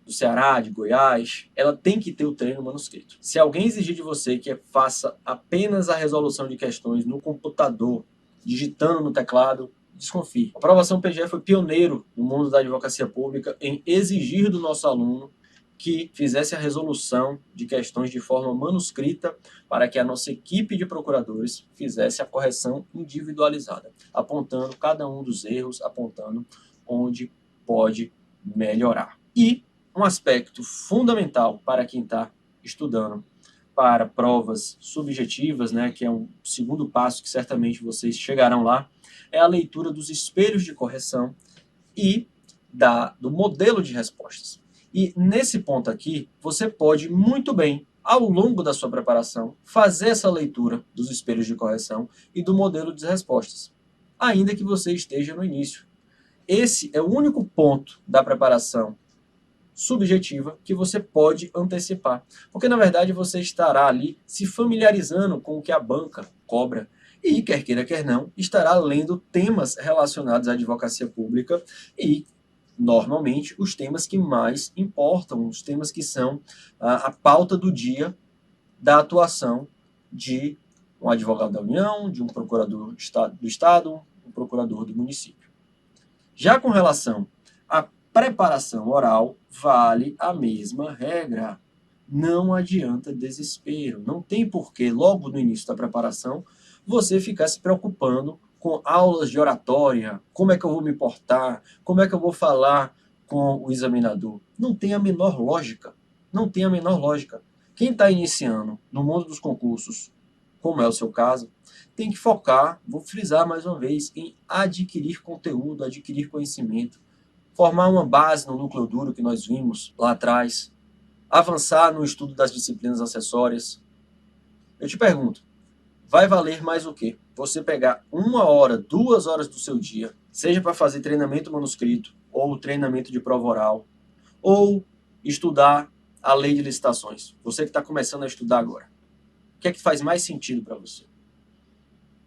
do Ceará, de Goiás, ela tem que ter o treino manuscrito. Se alguém exigir de você que faça apenas a resolução de questões no computador, digitando no teclado, desconfie. A Aprovação PGE foi pioneiro no mundo da advocacia pública em exigir do nosso aluno que fizesse a resolução de questões de forma manuscrita para que a nossa equipe de procuradores fizesse a correção individualizada, apontando cada um dos erros, apontando onde pode melhorar. E um aspecto fundamental para quem está estudando para provas subjetivas, né, que é um segundo passo que certamente vocês chegarão lá, é a leitura dos espelhos de correção e do modelo de respostas. E nesse ponto aqui, você pode muito bem, ao longo da sua preparação, fazer essa leitura dos espelhos de correção e do modelo de respostas, ainda que você esteja no início. Esse é o único ponto da preparação subjetiva que você pode antecipar, porque na verdade você estará ali se familiarizando com o que a banca cobra e, quer queira, quer não, estará lendo temas relacionados à advocacia pública e, normalmente, os temas que mais importam, os temas que são a pauta do dia da atuação de um advogado da União, de um procurador do Estado, um procurador do município. Já com relação à preparação oral, vale a mesma regra. Não adianta desespero. Não tem porquê, logo no início da preparação, você ficar se preocupando com aulas de oratória, como é que eu vou me portar, como é que eu vou falar com o examinador. Não tem a menor lógica. Não tem a menor lógica. Quem está iniciando no mundo dos concursos, como é o seu caso, tem que focar, vou frisar mais uma vez, em adquirir conteúdo, adquirir conhecimento, formar uma base no núcleo duro que nós vimos lá atrás, avançar no estudo das disciplinas acessórias. Eu te pergunto, vai valer mais o quê? Você pegar 1 hora, 2 horas do seu dia, seja para fazer treinamento manuscrito, ou treinamento de prova oral, ou estudar a lei de licitações. Você que está começando a estudar agora. O que é que faz mais sentido para você?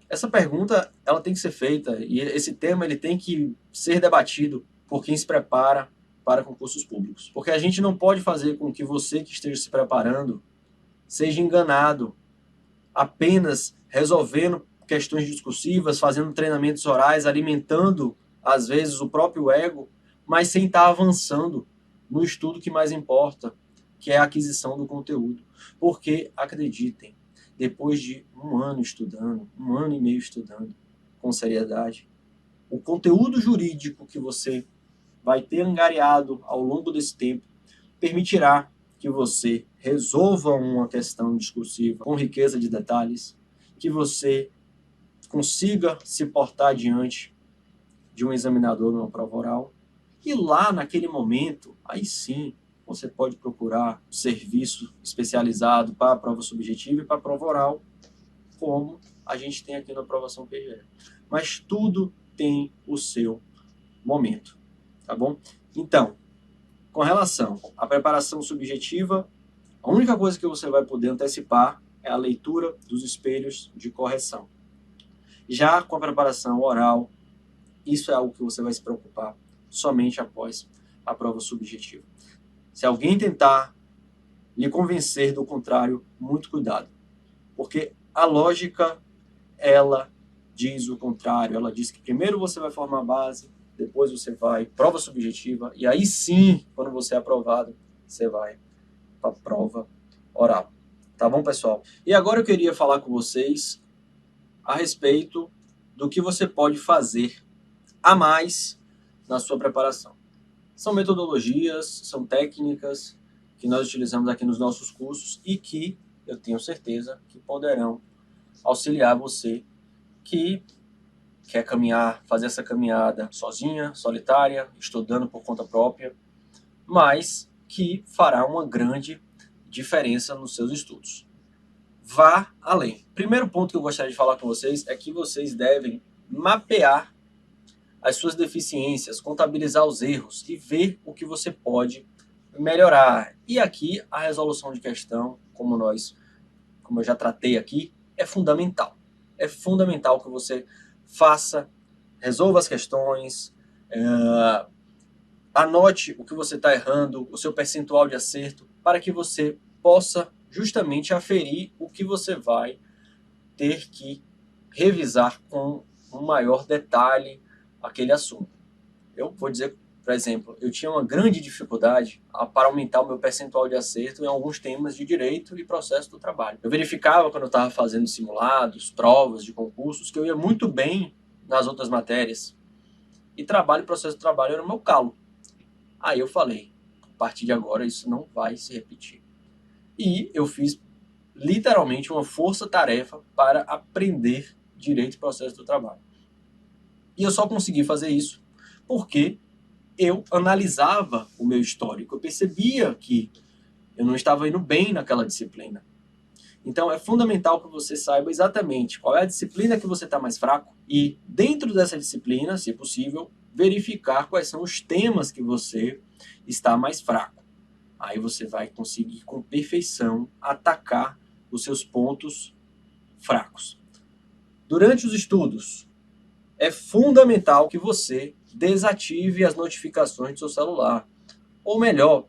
Essa pergunta ela tem que ser feita e esse tema ele tem que ser debatido por quem se prepara para concursos públicos. Porque a gente não pode fazer com que você que esteja se preparando seja enganado apenas resolvendo questões discursivas, fazendo treinamentos orais, alimentando, às vezes, o próprio ego, mas sem estar avançando no estudo que mais importa, que é a aquisição do conteúdo. Porque, acreditem, depois de 1 ano estudando, 1 ano e meio estudando, com seriedade, o conteúdo jurídico que você vai ter angariado ao longo desse tempo permitirá que você resolva uma questão discursiva com riqueza de detalhes, que você consiga se portar diante de um examinador numa prova oral, e lá naquele momento, aí sim, você pode procurar um serviço especializado para a prova subjetiva e para a prova oral, como a gente tem aqui na Aprovação PGE. Mas tudo tem o seu momento, tá bom? Então, com relação à preparação subjetiva, a única coisa que você vai poder antecipar é a leitura dos espelhos de correção. Já com a preparação oral, isso é algo que você vai se preocupar somente após a prova subjetiva. Se alguém tentar lhe convencer do contrário, muito cuidado. Porque a lógica, ela diz o contrário. Ela diz que primeiro você vai formar a base, depois você vai prova subjetiva, e aí sim, quando você é aprovado, você vai para a prova oral. Tá bom, pessoal? E agora eu queria falar com vocês a respeito do que você pode fazer a mais na sua preparação. São metodologias, são técnicas que nós utilizamos aqui nos nossos cursos e que eu tenho certeza que poderão auxiliar você que quer caminhar, fazer essa caminhada sozinha, solitária, estudando por conta própria, mas que fará uma grande diferença nos seus estudos. Vá além. Primeiro ponto que eu gostaria de falar com vocês é que vocês devem mapear as suas deficiências, contabilizar os erros e ver o que você pode melhorar. E aqui a resolução de questão, como eu já tratei aqui, é fundamental. É fundamental que você faça, resolva as questões, anote o que você está errando, o seu percentual de acerto, para que você possa justamente aferir o que você vai ter que revisar com um maior detalhe aquele assunto. Eu vou dizer, por exemplo, eu tinha uma grande dificuldade para aumentar o meu percentual de acerto em alguns temas de direito e processo do trabalho. Eu verificava quando eu estava fazendo simulados, provas de concursos, que eu ia muito bem nas outras matérias. E trabalho e processo do trabalho era o meu calo. Aí eu falei, a partir de agora isso não vai se repetir. E eu fiz literalmente uma força-tarefa para aprender direito e processo do trabalho. E eu só consegui fazer isso porque eu analisava o meu histórico, eu percebia que eu não estava indo bem naquela disciplina. Então é fundamental que você saiba exatamente qual é a disciplina que você está mais fraco e dentro dessa disciplina, se possível, verificar quais são os temas que você está mais fraco. Aí você vai conseguir com perfeição atacar os seus pontos fracos. Durante os estudos, é fundamental que você desative as notificações do seu celular. Ou melhor,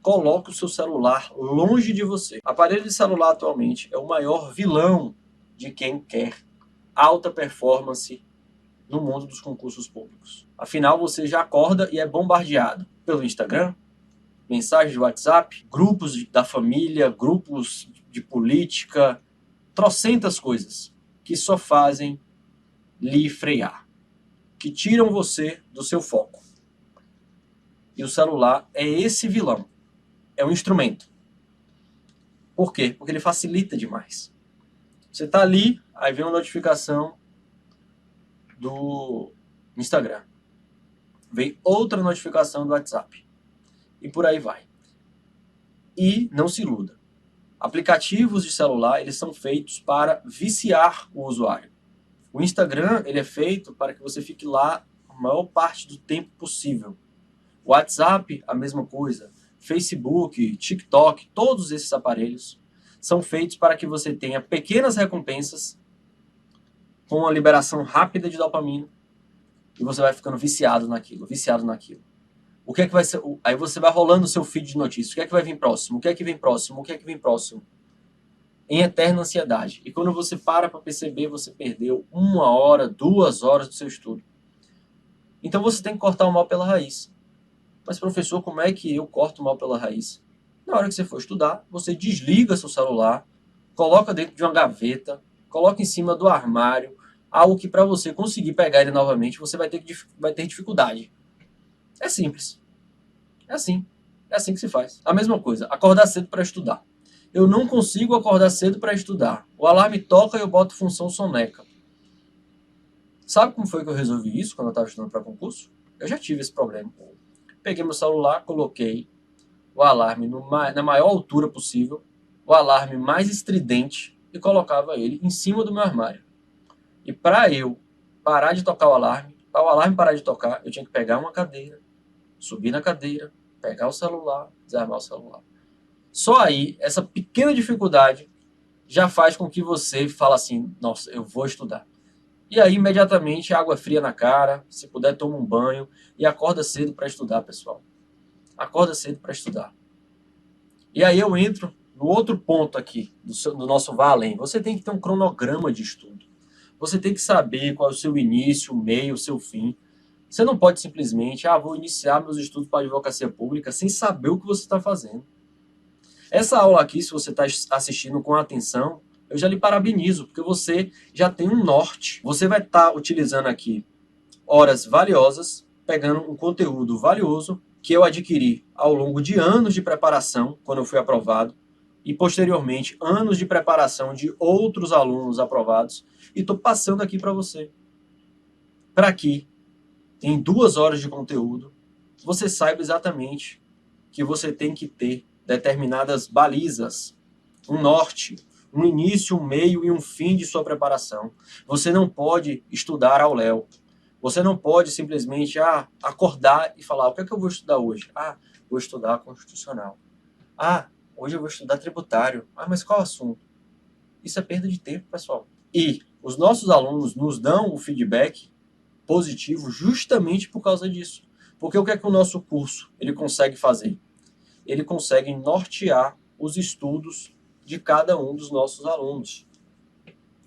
coloque o seu celular longe de você. O aparelho de celular atualmente é o maior vilão de quem quer alta performance no mundo dos concursos públicos. Afinal, você já acorda e é bombardeado pelo Instagram, mensagens de WhatsApp, grupos da família, grupos de política, trocentas coisas que só fazem lhe frear, que tiram você do seu foco. E o celular é esse vilão, é um instrumento. Por quê? Porque ele facilita demais. Você está ali, aí vem uma notificação do Instagram, vem outra notificação do WhatsApp, e por aí vai. E não se iluda. Aplicativos de celular, eles são feitos para viciar o usuário. O Instagram, ele é feito para que você fique lá a maior parte do tempo possível. O WhatsApp, a mesma coisa. Facebook, TikTok, todos esses aparelhos são feitos para que você tenha pequenas recompensas com uma liberação rápida de dopamina e você vai ficando viciado naquilo, viciado naquilo. O que é que vai ser? Aí você vai rolando o seu feed de notícias. O que é que vai vir próximo? O que é que vem próximo? O que é que vem próximo? Em eterna ansiedade. E quando você para perceber, você perdeu 1 hora, 2 horas do seu estudo. Então você tem que cortar o mal pela raiz. Mas professor, como é que eu corto o mal pela raiz? Na hora que você for estudar, você desliga seu celular, coloca dentro de uma gaveta, coloca em cima do armário, algo que para você conseguir pegar ele novamente, você vai ter dificuldade. É simples. É assim. É assim que se faz. A mesma coisa, acordar cedo para estudar. Eu não consigo acordar cedo para estudar. O alarme toca e eu boto função soneca. Sabe como foi que eu resolvi isso quando eu estava estudando para concurso? Eu já tive esse problema. Peguei meu celular, coloquei o alarme na maior altura possível, o alarme mais estridente e colocava ele em cima do meu armário. E para eu parar de tocar o alarme, para o alarme parar de tocar, eu tinha que pegar uma cadeira, subir na cadeira, pegar o celular, desarmar o celular. Só aí, essa pequena dificuldade já faz com que você fale assim, nossa, eu vou estudar. E aí, imediatamente, água fria na cara, se puder, toma um banho e acorda cedo para estudar, pessoal. Acorda cedo para estudar. E aí eu entro no outro ponto aqui, do nosso vá além. Você tem que ter um cronograma de estudo. Você tem que saber qual é o seu início, o meio, o seu fim. Você não pode simplesmente, vou iniciar meus estudos para advocacia pública sem saber o que você está fazendo. Essa aula aqui, se você está assistindo com atenção, eu já lhe parabenizo, porque você já tem um norte. Você vai estar utilizando aqui horas valiosas, pegando um conteúdo valioso que eu adquiri ao longo de anos de preparação, quando eu fui aprovado, e posteriormente anos de preparação de outros alunos aprovados, e estou passando aqui para você. Para que, em 2 horas de conteúdo, você saiba exatamente que você tem que ter determinadas balizas, um norte, um início, um meio e um fim de sua preparação. Você não pode estudar ao léu. Você não pode simplesmente acordar e falar, o que é que eu vou estudar hoje? Vou estudar constitucional. Hoje eu vou estudar tributário. Mas qual assunto? Isso é perda de tempo, pessoal. E os nossos alunos nos dão o feedback positivo justamente por causa disso. Porque o que é que o nosso curso ele consegue fazer? Ele consegue nortear os estudos de cada um dos nossos alunos.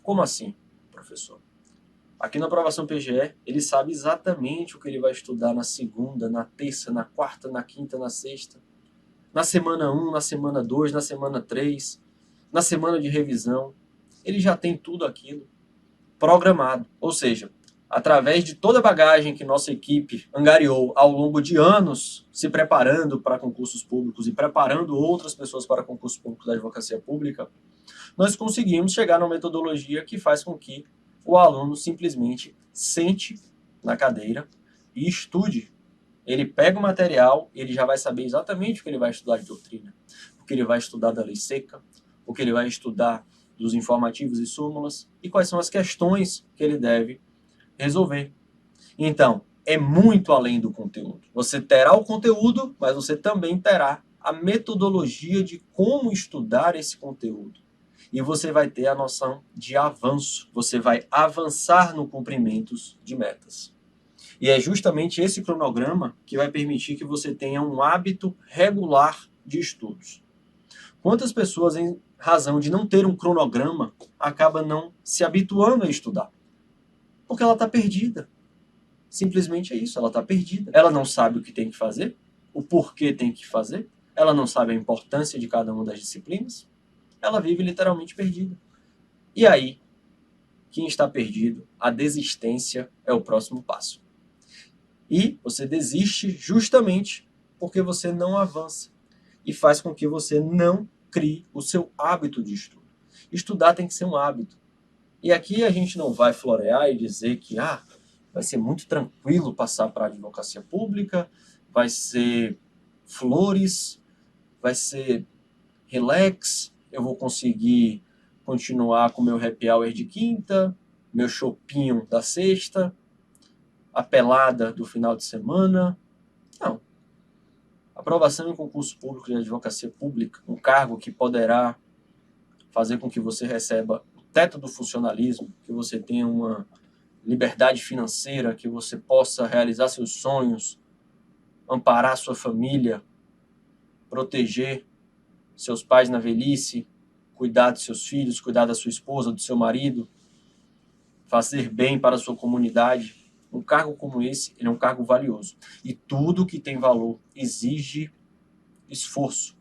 Como assim, professor? Aqui na aprovação PGE, ele sabe exatamente o que ele vai estudar na segunda, na terça, na quarta, na quinta, na sexta. Na semana 1, na semana 2, na semana 3, na semana de revisão. Ele já tem tudo aquilo programado. Ou seja, através de toda a bagagem que nossa equipe angariou ao longo de anos, se preparando para concursos públicos e preparando outras pessoas para concursos públicos da advocacia pública, nós conseguimos chegar numa metodologia que faz com que o aluno simplesmente sente na cadeira e estude. Ele pega o material, ele já vai saber exatamente o que ele vai estudar de doutrina, o que ele vai estudar da lei seca, o que ele vai estudar dos informativos e súmulas e quais são as questões que ele deve resolver. Então, é muito além do conteúdo. Você terá o conteúdo, mas você também terá a metodologia de como estudar esse conteúdo. E você vai ter a noção de avanço. Você vai avançar no cumprimento de metas. E é justamente esse cronograma que vai permitir que você tenha um hábito regular de estudos. Quantas pessoas, em razão de não ter um cronograma, acabam não se habituando a estudar? Porque ela está perdida. Simplesmente é isso, ela está perdida. Ela não sabe o que tem que fazer, o porquê tem que fazer, ela não sabe a importância de cada uma das disciplinas, ela vive literalmente perdida. E aí, quem está perdido, a desistência é o próximo passo. E você desiste justamente porque você não avança e faz com que você não crie o seu hábito de estudo. Estudar tem que ser um hábito. E aqui a gente não vai florear e dizer que vai ser muito tranquilo passar para a advocacia pública, vai ser flores, vai ser relax, eu vou conseguir continuar com meu happy hour de quinta, meu chopinho da sexta, a pelada do final de semana. Não. Aprovação em concurso público de advocacia pública, um cargo que poderá fazer com que você receba o teto do funcionalismo, que você tenha uma liberdade financeira, que você possa realizar seus sonhos, amparar sua família, proteger seus pais na velhice, cuidar dos seus filhos, cuidar da sua esposa, do seu marido, fazer bem para a sua comunidade. Um cargo como esse, ele é um cargo valioso. E tudo que tem valor exige esforço.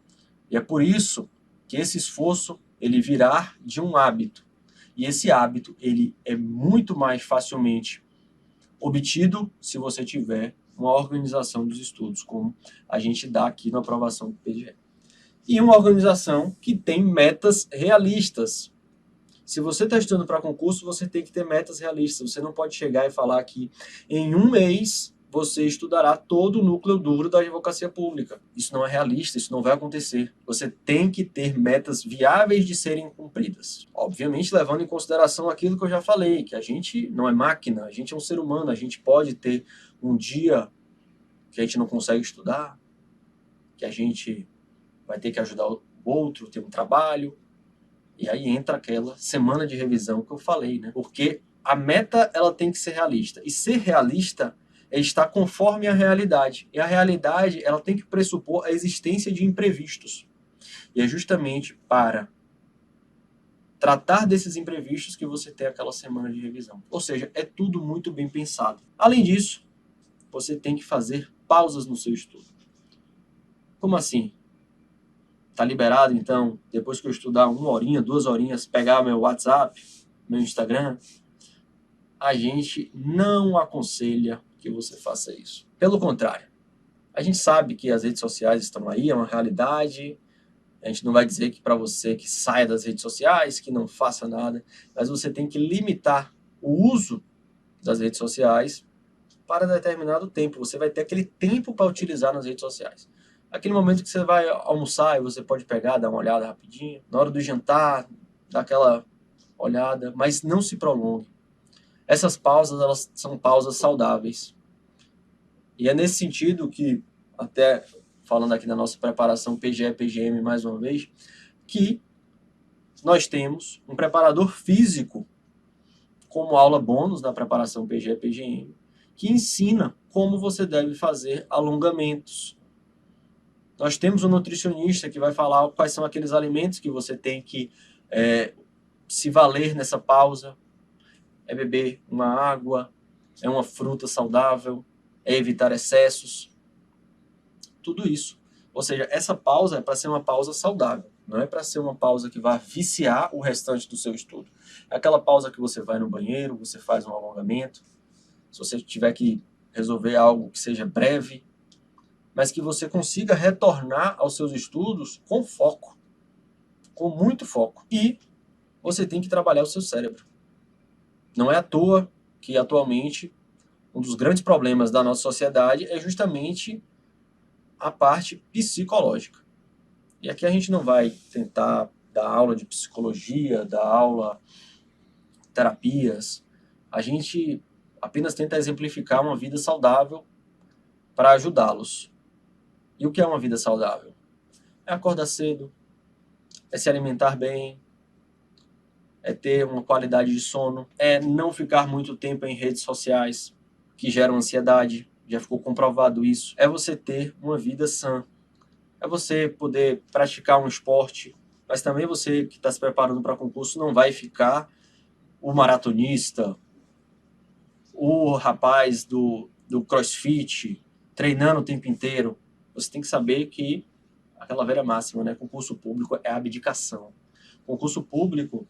E é por isso que esse esforço ele virá de um hábito. E esse hábito ele é muito mais facilmente obtido se você tiver uma organização dos estudos, como a gente dá aqui na aprovação do PGE. E uma organização que tem metas realistas. Se você está estudando para concurso, você tem que ter metas realistas. Você não pode chegar e falar que em um mês você estudará todo o núcleo duro da advocacia pública. Isso não é realista, isso não vai acontecer. Você tem que ter metas viáveis de serem cumpridas. Obviamente, levando em consideração aquilo que eu já falei, que a gente não é máquina, a gente é um ser humano, a gente pode ter um dia que a gente não consegue estudar, que a gente vai ter que ajudar o outro, ter um trabalho, e aí entra aquela semana de revisão que eu falei, né? Porque a meta ela tem que ser realista. E ser realista é estar conforme a realidade. E a realidade ela tem que pressupor a existência de imprevistos. E é justamente para tratar desses imprevistos que você tem aquela semana de revisão. Ou seja, é tudo muito bem pensado. Além disso, você tem que fazer pausas no seu estudo. Como assim? Tá liberado, então, depois que eu estudar 1 horinha, 2 horinhas, pegar meu WhatsApp, meu Instagram? A gente não aconselha que você faça isso. Pelo contrário, A gente sabe que as redes sociais estão aí, é uma realidade. A gente não vai dizer que para você que saia das redes sociais, que não faça nada, mas você tem que limitar o uso das redes sociais para determinado tempo. Você vai ter aquele tempo para utilizar nas redes sociais. Aquele momento que você vai almoçar e você pode pegar, dar uma olhada rapidinho. Na hora do jantar, dar aquela olhada, mas não se prolongue. Essas pausas, elas são pausas saudáveis. E é nesse sentido que, até falando aqui da nossa preparação PGE-PGM mais uma vez, que nós temos um preparador físico como aula bônus da preparação PGE-PGM, que ensina como você deve fazer alongamentos. Nós temos um nutricionista que vai falar quais são aqueles alimentos que você tem que se valer nessa pausa. É beber uma água, é uma fruta saudável, é evitar excessos. Tudo isso. Ou seja, essa pausa é para ser uma pausa saudável. Não é para ser uma pausa que vai viciar o restante do seu estudo. É aquela pausa que você vai no banheiro, você faz um alongamento. Se você tiver que resolver algo que seja breve, mas que você consiga retornar aos seus estudos com foco, com muito foco. E você tem que trabalhar o seu cérebro. Não é à toa que atualmente um dos grandes problemas da nossa sociedade é justamente a parte psicológica. E aqui a gente não vai tentar dar aula de psicologia, dar aula de terapias. A gente apenas tenta exemplificar uma vida saudável para ajudá-los. E o que é uma vida saudável? É acordar cedo, é se alimentar bem, é ter uma qualidade de sono, é não ficar muito tempo em redes sociais que geram ansiedade, já ficou comprovado isso. É você ter uma vida sã, é você poder praticar um esporte, mas também você que está se preparando para concurso não vai ficar o maratonista, o rapaz do crossfit, treinando o tempo inteiro. Você tem que saber que aquela velha máxima, né? Concurso público é abdicação. Concurso público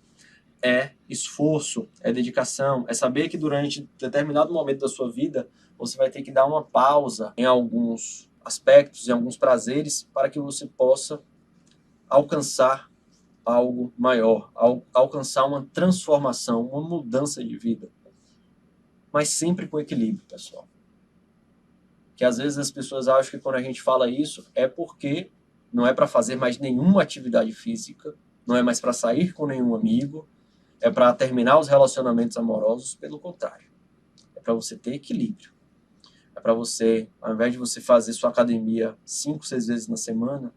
é esforço, é dedicação, é saber que durante determinado momento da sua vida você vai ter que dar uma pausa em alguns aspectos, em alguns prazeres, para que você possa alcançar algo maior, alcançar uma transformação, uma mudança de vida. Mas sempre com equilíbrio, pessoal. Que às vezes as pessoas acham que quando a gente fala isso é porque não é para fazer mais nenhuma atividade física, não é mais para sair com nenhum amigo, é para terminar os relacionamentos amorosos. Pelo contrário, é para você ter equilíbrio. É para você, ao invés de você fazer sua academia 5, 6 vezes na semana,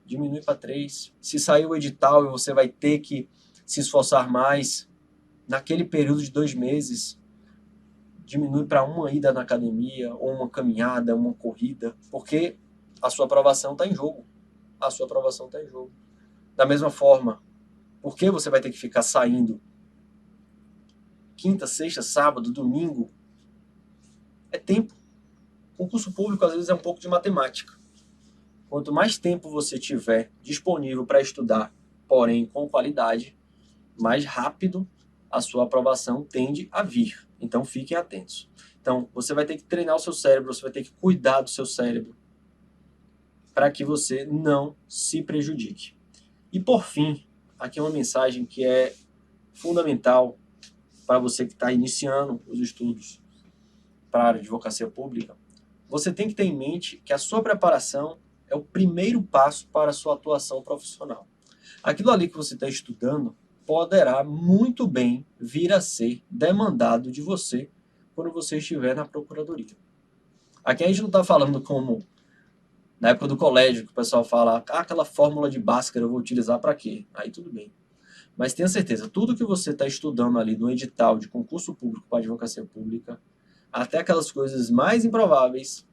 diminui para 3. Se sair o edital e você vai ter que se esforçar mais, naquele período de 2 meses, diminui para uma ida na academia, ou uma caminhada, uma corrida, porque a sua aprovação está em jogo. A sua aprovação está em jogo. Da mesma forma, por que você vai ter que ficar saindo quinta, sexta, sábado, domingo? É tempo. Concurso público, às vezes, é um pouco de matemática. Quanto mais tempo você tiver disponível para estudar, porém com qualidade, mais rápido a sua aprovação tende a vir. Então, fiquem atentos. Então, você vai ter que treinar o seu cérebro, você vai ter que cuidar do seu cérebro para que você não se prejudique. E, por fim, aqui é uma mensagem que é fundamental para você que está iniciando os estudos para a área de advocacia pública. Você tem que ter em mente que a sua preparação é o primeiro passo para a sua atuação profissional. Aquilo ali que você está estudando poderá muito bem vir a ser demandado de você quando você estiver na procuradoria. Aqui a gente não está falando como na época do colégio, que o pessoal fala, aquela fórmula de Bhaskara eu vou utilizar para quê? Aí tudo bem. Mas tenha certeza, tudo que você está estudando ali no edital de concurso público para advocacia pública, até aquelas coisas mais improváveis,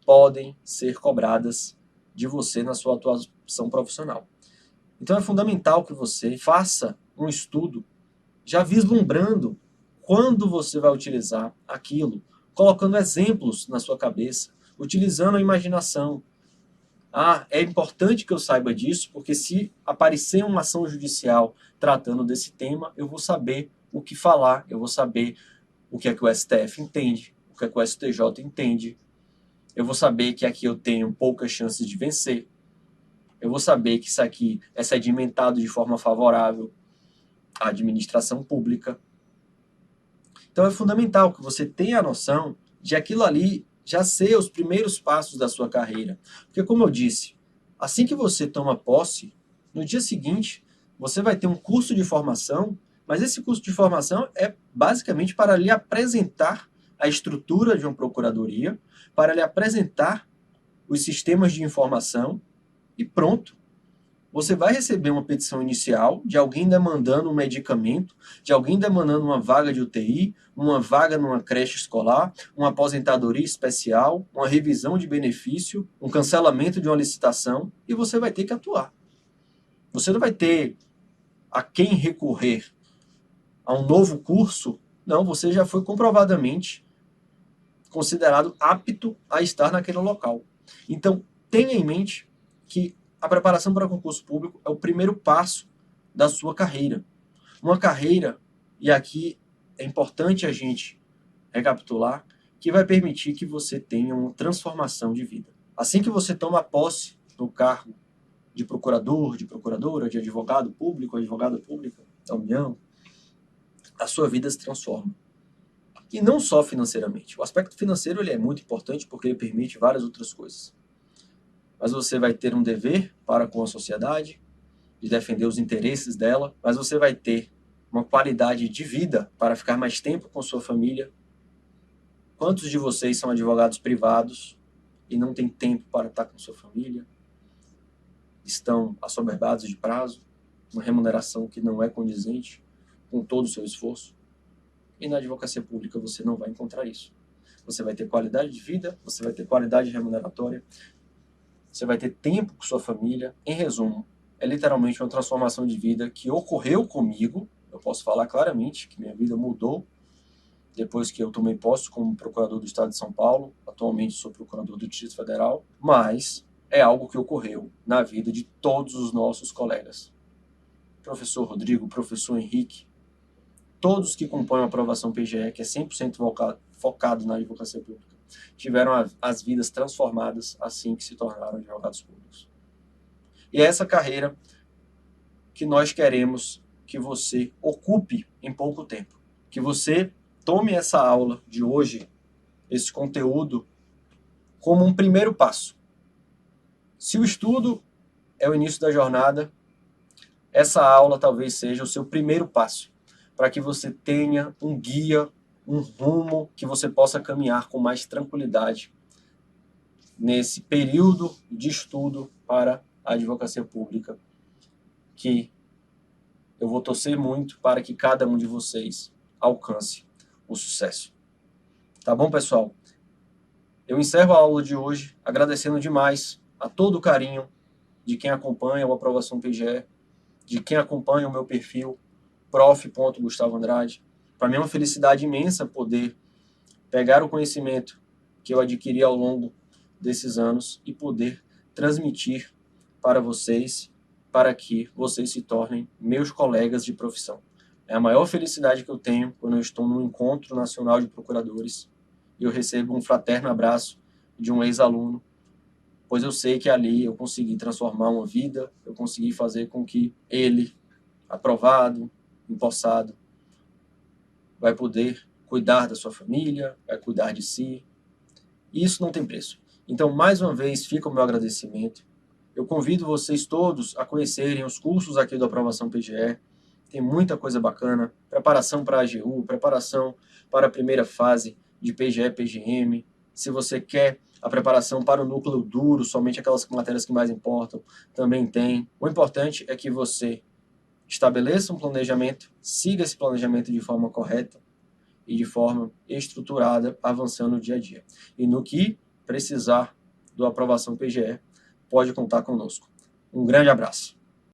podem ser cobradas de você na sua atuação profissional. Então é fundamental que você faça um estudo já vislumbrando quando você vai utilizar aquilo, colocando exemplos na sua cabeça, utilizando a imaginação. É importante que eu saiba disso, porque se aparecer uma ação judicial tratando desse tema, eu vou saber o que falar, eu vou saber o que é que o STF entende, o que é que o STJ entende. Eu vou saber que aqui eu tenho poucas chances de vencer. Eu vou saber que isso aqui é sedimentado de forma favorável à administração pública. Então é fundamental que você tenha a noção de aquilo ali já ser os primeiros passos da sua carreira. Porque, como eu disse, assim que você toma posse, no dia seguinte, você vai ter um curso de formação, mas esse curso de formação é basicamente para lhe apresentar a estrutura de uma procuradoria, para lhe apresentar os sistemas de informação e pronto. Você vai receber uma petição inicial de alguém demandando um medicamento, de alguém demandando uma vaga de UTI, uma vaga numa creche escolar, uma aposentadoria especial, uma revisão de benefício, um cancelamento de uma licitação, e você vai ter que atuar. Você não vai ter a quem recorrer a um novo curso, não, você já foi comprovadamente considerado apto a estar naquele local. Então, tenha em mente que a preparação para concurso público é o primeiro passo da sua carreira. Uma carreira, e aqui é importante a gente recapitular, que vai permitir que você tenha uma transformação de vida. Assim que você toma posse no cargo de procurador, de procuradora, de advogado público, advogada pública da União, a sua vida se transforma. E não só financeiramente. O aspecto financeiro ele é muito importante porque ele permite várias outras coisas. Mas você vai ter um dever para com a sociedade, de defender os interesses dela, mas você vai ter uma qualidade de vida para ficar mais tempo com sua família. Quantos de vocês são advogados privados e não têm tempo para estar com sua família? Estão assoberbados de prazo, uma remuneração que não é condizente com todo o seu esforço? E na advocacia pública você não vai encontrar isso. Você vai ter qualidade de vida, você vai ter qualidade remuneratória, você vai ter tempo com sua família. Em resumo, é literalmente uma transformação de vida que ocorreu comigo. Eu posso falar claramente que minha vida mudou depois que eu tomei posse como procurador do Estado de São Paulo. Atualmente sou procurador do Distrito Federal, mas é algo que ocorreu na vida de todos os nossos colegas. Professor Rodrigo, professor Henrique, todos que compõem a aprovação PGE, que é 100% focado na advocacia pública, tiveram as vidas transformadas assim que se tornaram advogados públicos. E é essa carreira que nós queremos que você ocupe em pouco tempo. Que você tome essa aula de hoje, esse conteúdo, como um primeiro passo. Se o estudo é o início da jornada, essa aula talvez seja o seu primeiro passo, para que você tenha um guia, um rumo que você possa caminhar com mais tranquilidade nesse período de estudo para a advocacia pública, que eu vou torcer muito para que cada um de vocês alcance o sucesso. Tá bom, pessoal? Eu encerro a aula de hoje agradecendo demais a todo o carinho de quem acompanha o Aprovação PGE, de quem acompanha o meu perfil, prof.gustavoandrade. Para mim é uma felicidade imensa poder pegar o conhecimento que eu adquiri ao longo desses anos e poder transmitir para vocês, para que vocês se tornem meus colegas de profissão. É a maior felicidade que eu tenho quando eu estou no Encontro Nacional de Procuradores e eu recebo um fraterno abraço de um ex-aluno, pois eu sei que ali eu consegui transformar uma vida, eu consegui fazer com que ele, aprovado, empossado, vai poder cuidar da sua família, vai cuidar de si. E isso não tem preço. Então, mais uma vez, fica o meu agradecimento. Eu convido vocês todos a conhecerem os cursos aqui do Aprovação PGE. Tem muita coisa bacana. Preparação para a AGU, preparação para a primeira fase de PGE, PGM. Se você quer a preparação para o núcleo duro, somente aquelas matérias que mais importam, também tem. O importante é que você estabeleça um planejamento, siga esse planejamento de forma correta e de forma estruturada, avançando no dia a dia. E no que precisar do Aprovação PGE, pode contar conosco. Um grande abraço.